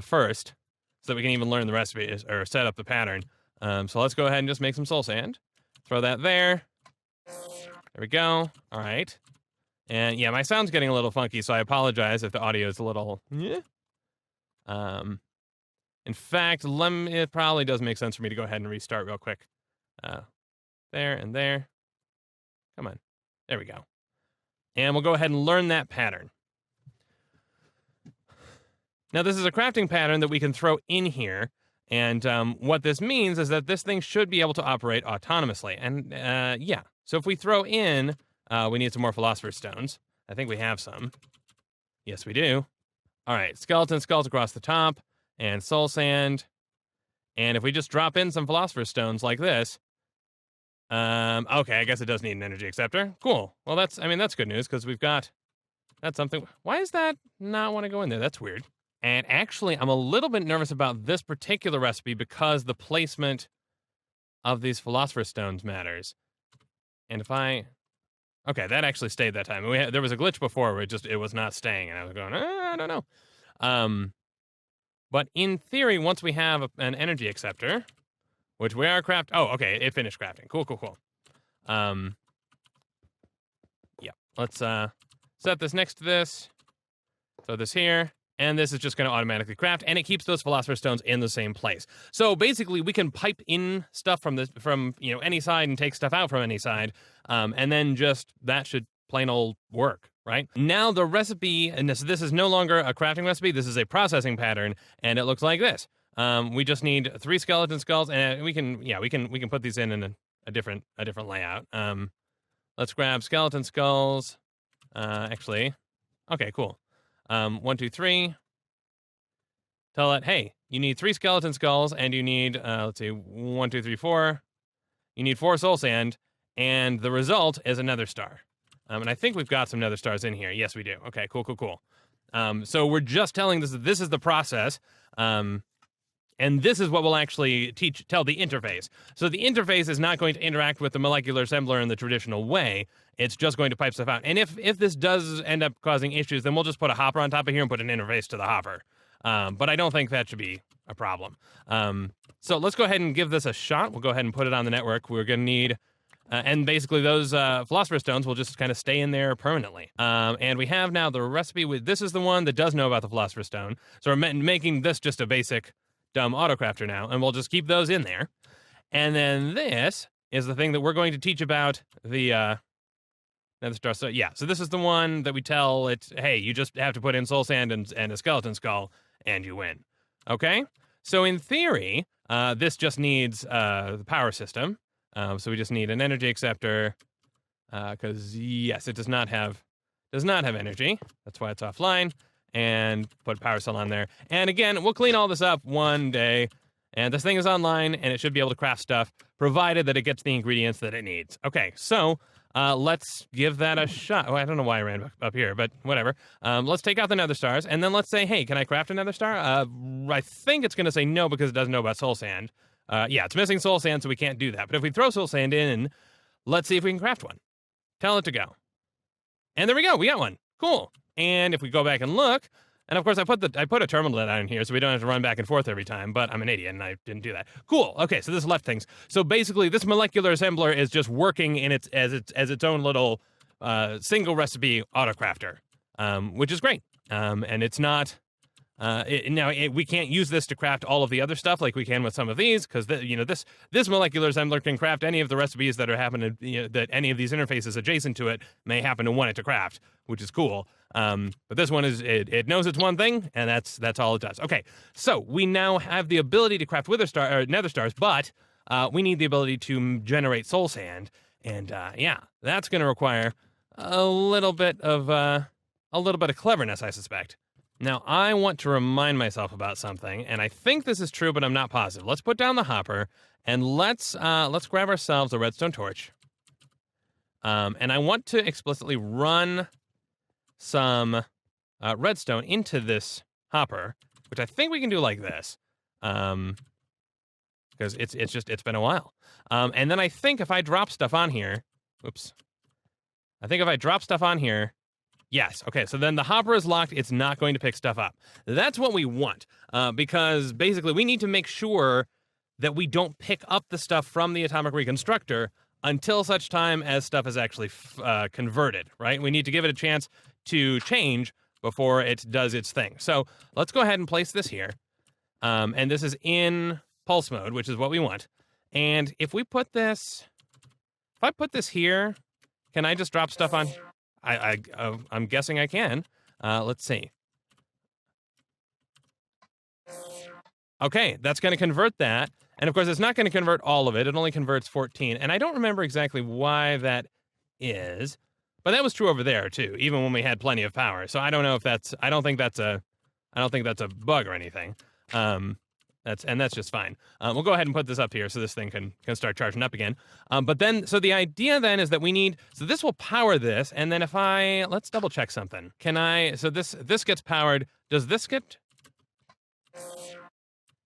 A: first, so that we can even learn the recipe or set up the pattern. So let's go ahead and just make some soul sand. Throw that there. There we go. All right. And yeah, my sound's getting a little funky, so I apologize if the audio is a little. Yeah. In fact, it probably does make sense for me to go ahead and restart real quick. There and there. Come on. There we go. And we'll go ahead and learn that pattern. Now, this is a crafting pattern that we can throw in here. And what this means is that this thing should be able to operate autonomously. And yeah, so if we throw in, we need some more philosopher's stones. I think we have some. Yes, we do. All right, skeleton skulls across the top and soul sand. And if we just drop in some philosopher's stones like this, okay, I guess it does need an energy acceptor. Cool. Well, that's good news because that's something. Why does that not want to go in there? That's weird. And actually, I'm a little bit nervous about this particular recipe because the placement of these philosopher's stones matters. And if okay, that actually stayed that time. There was a glitch before where it was not staying, and I was going, I don't know. But in theory, once we have an energy acceptor, which we are oh, okay, it finished crafting. Cool. Yeah, let's set this next to this. Throw this here. And this is just going to automatically craft, and it keeps those philosopher's stones in the same place. So basically, we can pipe in stuff from any side and take stuff out from any side, and then that should plain old work, right? Now the recipe, and this is no longer a crafting recipe. This is a processing pattern, and it looks like this. We just need 3 skeleton skulls, and we can put these in a different layout. Let's grab skeleton skulls. Actually, okay, cool. 1, 2, 3. Tell it, hey, you need 3 skeleton skulls, and you need, let's see, 1, 2, 3, 4. You need 4 soul sand, and the result is a nether star. And I think we've got some nether stars in here. Yes, we do. Okay, cool. So we're just telling this is the process, and this is what we'll actually tell the interface. So the interface is not going to interact with the molecular assembler in the traditional way. It's just going to pipe stuff out. And if this does end up causing issues, then we'll just put a hopper on top of here and put an interface to the hopper. But I don't think that should be a problem. So let's go ahead and give this a shot. We'll go ahead and put it on the network. We're going to need, and basically those philosopher's stones will just kind of stay in there permanently. And we have now the recipe. This is the one that does know about the philosopher's stone. So we're making this just a basic dumb autocrafter now, and we'll just keep those in there. And then this is the thing that we're going to teach about the nether star. So yeah, so this is the one that we tell it, hey, you just have to put in soul sand and a skeleton skull, and you win. Okay? So in theory, this just needs the power system. So we just need an energy acceptor, because yes, it does not have energy. That's why it's offline. And put a power cell on there. And again, we'll clean all this up one day. And this thing is online, and it should be able to craft stuff, provided that it gets the ingredients that it needs. Okay, so let's give that a shot. Oh, I don't know why I ran up here, but whatever. Let's take out the nether stars, and then let's say, hey, can I craft a nether star? I think it's going to say no because it doesn't know about soul sand. Yeah, it's missing soul sand, so we can't do that. But if we throw soul sand in, let's see if we can craft one. Tell it to go. And there we go. We got one. Cool. And if we go back and look, and of course I put a terminal down here so we don't have to run back and forth every time, but I'm an idiot and I didn't do that. Cool. Okay, so this left things. So basically this molecular assembler is just working in as its own little single recipe autocrafter, which is great. And it's not we can't use this to craft all of the other stuff like we can with some of these, because this molecular assembler can craft any of the recipes that are happening, that any of these interfaces adjacent to it may happen to want it to craft, which is cool. But this one it knows it's one thing, and that's all it does. Okay, so we now have the ability to craft nether stars, but we need the ability to generate soul sand, and yeah, that's going to require a little bit of cleverness, I suspect. Now, I want to remind myself about something, and I think this is true, but I'm not positive. Let's put down the hopper, and let's grab ourselves a redstone torch. And I want to explicitly run some redstone into this hopper, which I think we can do like this, because it's been a while. And then I think if I drop stuff on here, yes, okay, so then the hopper is locked, it's not going to pick stuff up. That's what we want, because basically we need to make sure that we don't pick up the stuff from the atomic reconstructor until such time as stuff is actually converted, right? We need to give it a chance to change before it does its thing. So let's go ahead and place this here. And this is in pulse mode, which is what we want. And if we put this, if I put this here, can I just drop stuff on? I'm guessing I can. Let's see. Okay, that's going to convert that. And of course, it's not going to convert all of it. It only converts 14. And I don't remember exactly why that is. But that was true over there too, even when we had plenty of power. So I don't know if that's, I don't think that's a bug or anything. That's just fine. We'll go ahead and put this up here so this thing can start charging up again. But then, so the idea then is that we need, so this will power this, and then if let's double check something. So this gets powered. Does this get?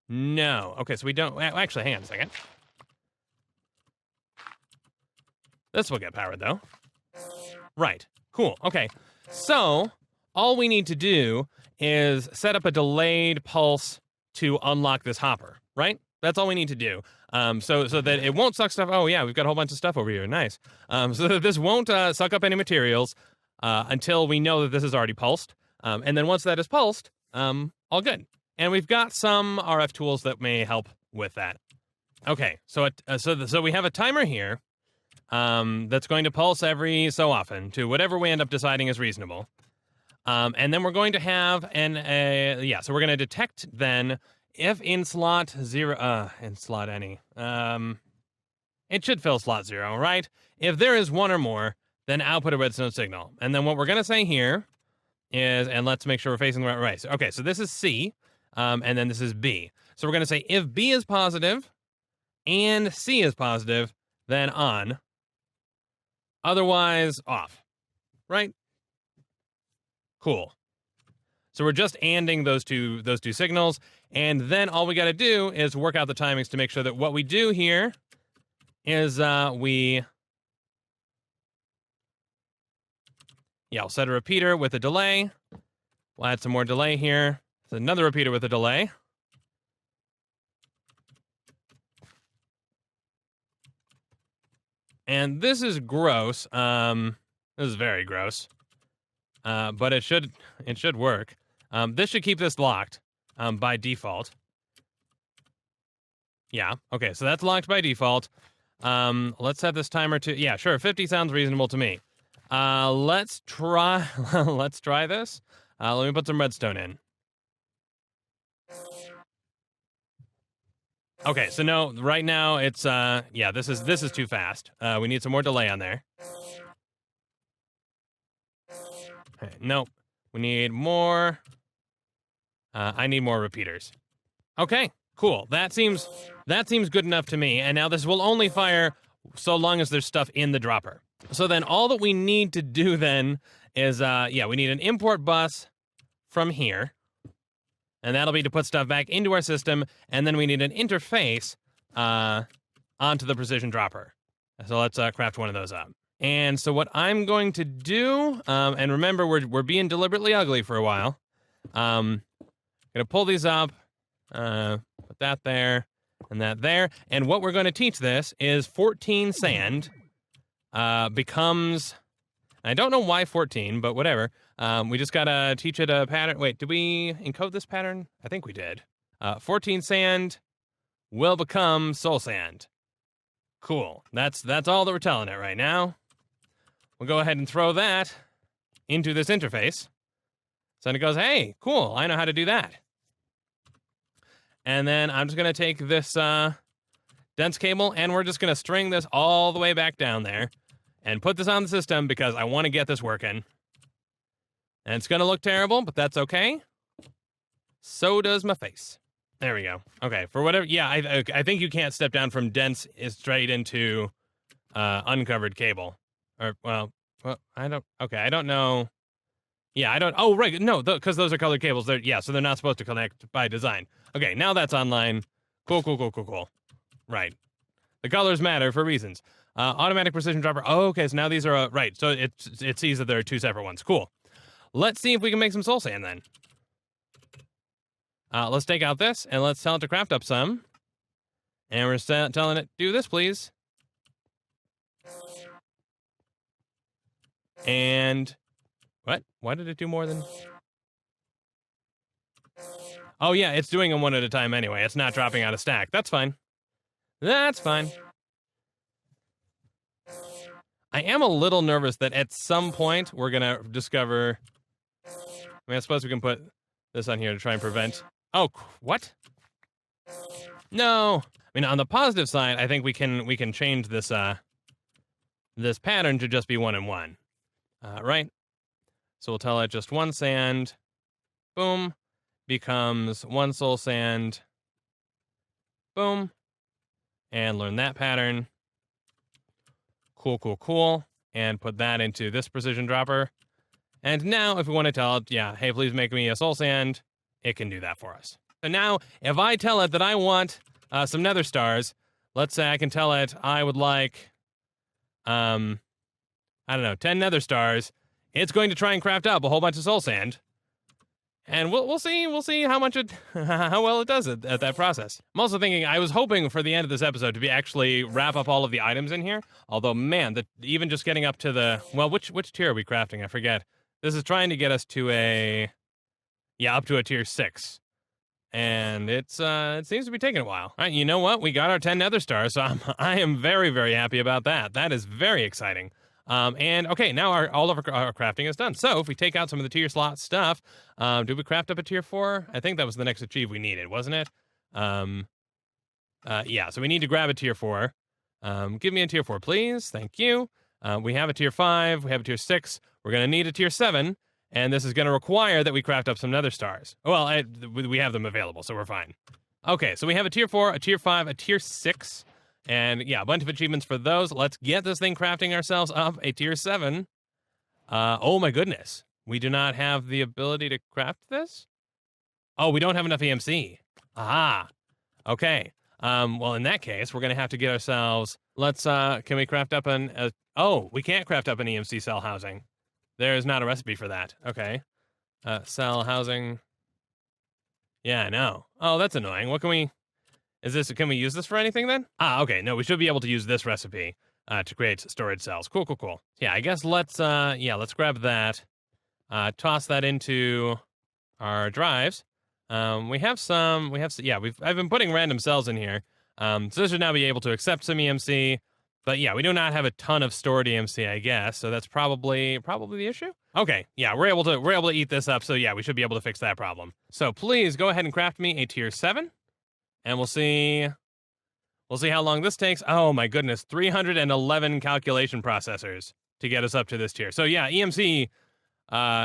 A: No. Okay, so we don't, actually, hang on a second. This will get powered though. Right. Cool. Okay. So all we need to do is set up a delayed pulse to unlock this hopper, right? That's all we need to do. So that it won't suck stuff. Oh yeah, we've got a whole bunch of stuff over here. Nice. So that this won't suck up any materials until we know that this is already pulsed. And then once that is pulsed, all good. And we've got some RF tools that may help with that. Okay. So we have a timer here. That's going to pulse every so often to whatever we end up deciding is reasonable. And then we're going to have so we're going to detect then if in slot 0, in slot any, it should fill slot 0, right? If there is 1 or more, then output a redstone signal. And then what we're going to say here is, and let's make sure we're facing the right way. So, okay, so this is C, and then this is B. So we're going to say if B is positive and C is positive, then on. Otherwise, off. Right? Cool. So we're just anding those two signals, and then all we got to do is work out the timings to make sure that what we do here is we'll set a repeater with a delay. We'll add some more delay here. So another repeater with a delay. And this is gross. This is very gross. But it should work. This should keep this locked by default. Yeah, okay, so that's locked by default. Let's set this timer to, yeah, sure, 50 sounds reasonable to me. Let's try this. Let me put some redstone in. Okay, so no, right now it's, this is too fast. We need some more delay on there. Okay, nope. We need more. I need more repeaters. Okay, cool. That seems good enough to me. And now this will only fire so long as there's stuff in the dropper. So then all that we need to do then is, we need an import bus from here. And that'll be to put stuff back into our system. And then we need an interface onto the precision dropper. So let's craft one of those up. And so what I'm going to do, and remember we're being deliberately ugly for a while. Gonna pull these up, put that there, and that there. And what we're going to teach this is 14 sand becomes, I don't know why 14, but whatever. We just gotta teach it a pattern. Wait, did we encode this pattern? I think we did. 14 sand will become soul sand. Cool. That's all that we're telling it right now. We'll go ahead and throw that into this interface. So then it goes, hey, cool, I know how to do that. And then I'm just going to take this dense cable, and we're just going to string this all the way back down there and put this on the system because I want to get this working. And it's going to look terrible, but that's okay. So does my face. There we go. Okay, for whatever, yeah, I think you can't step down from dense straight into uncovered cable. Or, well, I don't know. Yeah, I don't, oh, right, no, because those are colored cables. So they're not supposed to connect by design. Okay, now that's online. Cool. Right. The colors matter for reasons. Automatic precision dropper. Oh, okay, so now these are, right, so it sees that there are two separate ones. Cool. Let's see if we can make some soul sand then. Let's take out this, and let's tell it to craft up some. And we're telling it, do this, please. And what? Why did it do more than? Oh yeah, it's doing them one at a time anyway. It's not dropping out of stack. That's fine. That's fine. I am a little nervous that at some point we're gonna discover. I mean, I suppose we can put this on here to try and prevent. Oh, what? No. I mean, on the positive side, I think we can change this this pattern to just be 1 and 1. Right? So we'll tell it just 1 sand. Boom. Becomes 1 soul sand. Boom. And learn that pattern. Cool, cool, cool. And put that into this precision dropper. And now, if we want to tell it, yeah, hey, please make me a soul sand, it can do that for us. So now, if I tell it that I want some nether stars, let's say I can tell it I would like, I don't know, 10 nether stars, it's going to try and craft up a whole bunch of soul sand. And we'll see how much it, how well it does at that process. I'm also thinking, I was hoping for the end of this episode to be actually wrap up all of the items in here. Although, man, even just getting up to the, well, which tier are we crafting? I forget. This is trying to get us to up to a tier 6. And it seems to be taking a while. All right, you know what? We got our 10 nether stars, so I am very, very happy about that. That is very exciting. And okay, now all of our crafting is done. So if we take out some of the tier slot stuff, did we craft up a tier 4? I think that was the next achieve we needed, wasn't it? Yeah, so we need to grab a tier 4. Give me a tier 4, please. Thank you. We have a tier 5. We have a tier 6. We're going to need a tier 7. And this is going to require that we craft up some nether stars. Well, we have them available, so we're fine. Okay, so we have a tier 4, a tier 5, a tier 6. And yeah, a bunch of achievements for those. Let's get this thing crafting ourselves up a tier 7. Oh my goodness. We do not have the ability to craft this? Oh, we don't have enough EMC. Aha. Okay. Well, in that case, we're going to have to get ourselves... Let's, can we craft up oh, we can't craft up an EMC cell housing. There is not a recipe for that. Okay. Cell housing. Yeah, no. Oh, that's annoying. What can we... Can we use this for anything then? Ah, okay. No, we should be able to use this recipe to create storage cells. Cool, cool, cool. Yeah, I guess let's grab that. Toss that into our drives. I've been putting random cells in here. So this should now be able to accept some EMC. But yeah, we do not have a ton of stored EMC, I guess. So that's probably the issue. Okay, yeah, we're able to eat this up. So yeah, we should be able to fix that problem. So please go ahead and craft me a tier 7. And we'll see how long this takes. Oh my goodness, 311 calculation processors to get us up to this tier. So yeah, EMC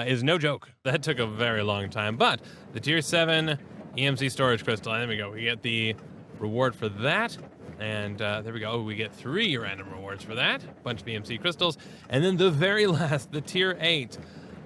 A: is no joke. That took a very long time. But the tier 7 EMC storage crystal, there we go. We get the reward for that. And there we go. Oh, we get 3 random rewards for that. Bunch of EMC crystals. And then the very last, the tier 8.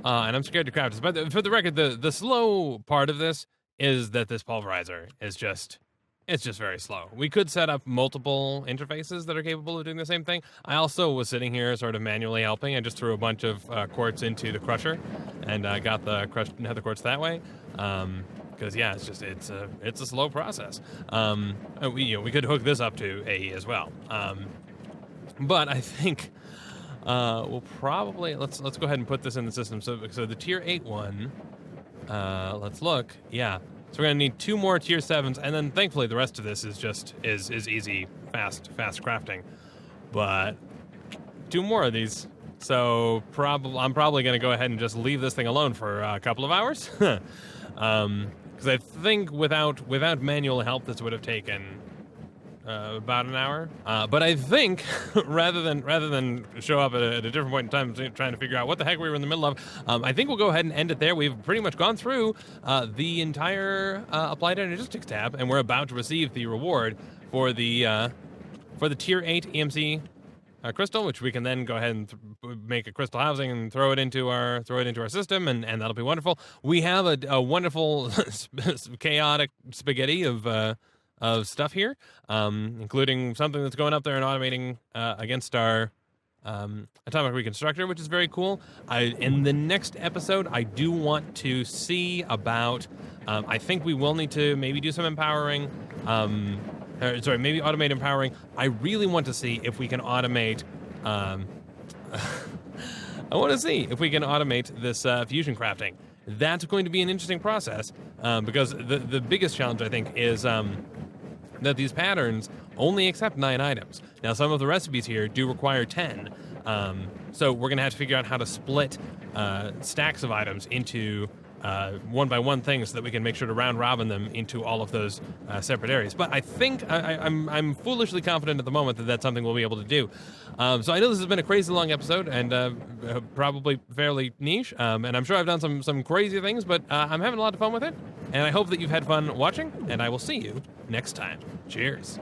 A: And I'm scared to craft this. But for the record, the slow part of this is that this pulverizer is just... It's just very slow. We could set up multiple interfaces that are capable of doing the same thing. I also was sitting here sort of manually helping. I just threw a bunch of quartz into the crusher and got the crushed nether quartz that way. Because yeah, it's a slow process. We could hook this up to AE as well. But I think we'll probably let's go ahead and put this in the system. So the tier 8 one. Let's look. Yeah. So we're gonna need 2 more tier 7s, and then thankfully the rest of this is just easy, fast crafting. But 2 more of these. So I'm probably gonna go ahead and just leave this thing alone for a couple of hours. Because I think without manual help, this would have taken about an hour. But I think rather than show up at a different point in time trying to figure out what the heck we were in the middle of, I think we'll go ahead and end it there. We've pretty much gone through the entire applied energistics tab, and we're about to receive the reward for the tier 8 EMC crystal, which we can then go ahead and make a crystal housing and throw it into our system, and that'll be wonderful. We have a wonderful chaotic spaghetti of stuff here, including something that's going up there and automating against our atomic reconstructor, which is very cool. In the next episode, I do want to see about, I think we will need to maybe do some empowering, maybe automate empowering. I really want to see if we can automate I want to see if we can automate this fusion crafting. That's going to be an interesting process because the biggest challenge, I think, is that these patterns only accept 9 items. Now, some of the recipes here do require 10, so we're going to have to figure out how to split stacks of items into one-by-one things so that we can make sure to round robin them into all of those separate areas. But I think I'm foolishly confident at the moment that that's something we'll be able to do. So I know this has been a crazy long episode and probably fairly niche, and I'm sure I've done some crazy things, but I'm having a lot of fun with it, and I hope that you've had fun watching, and I will see you next time. Cheers.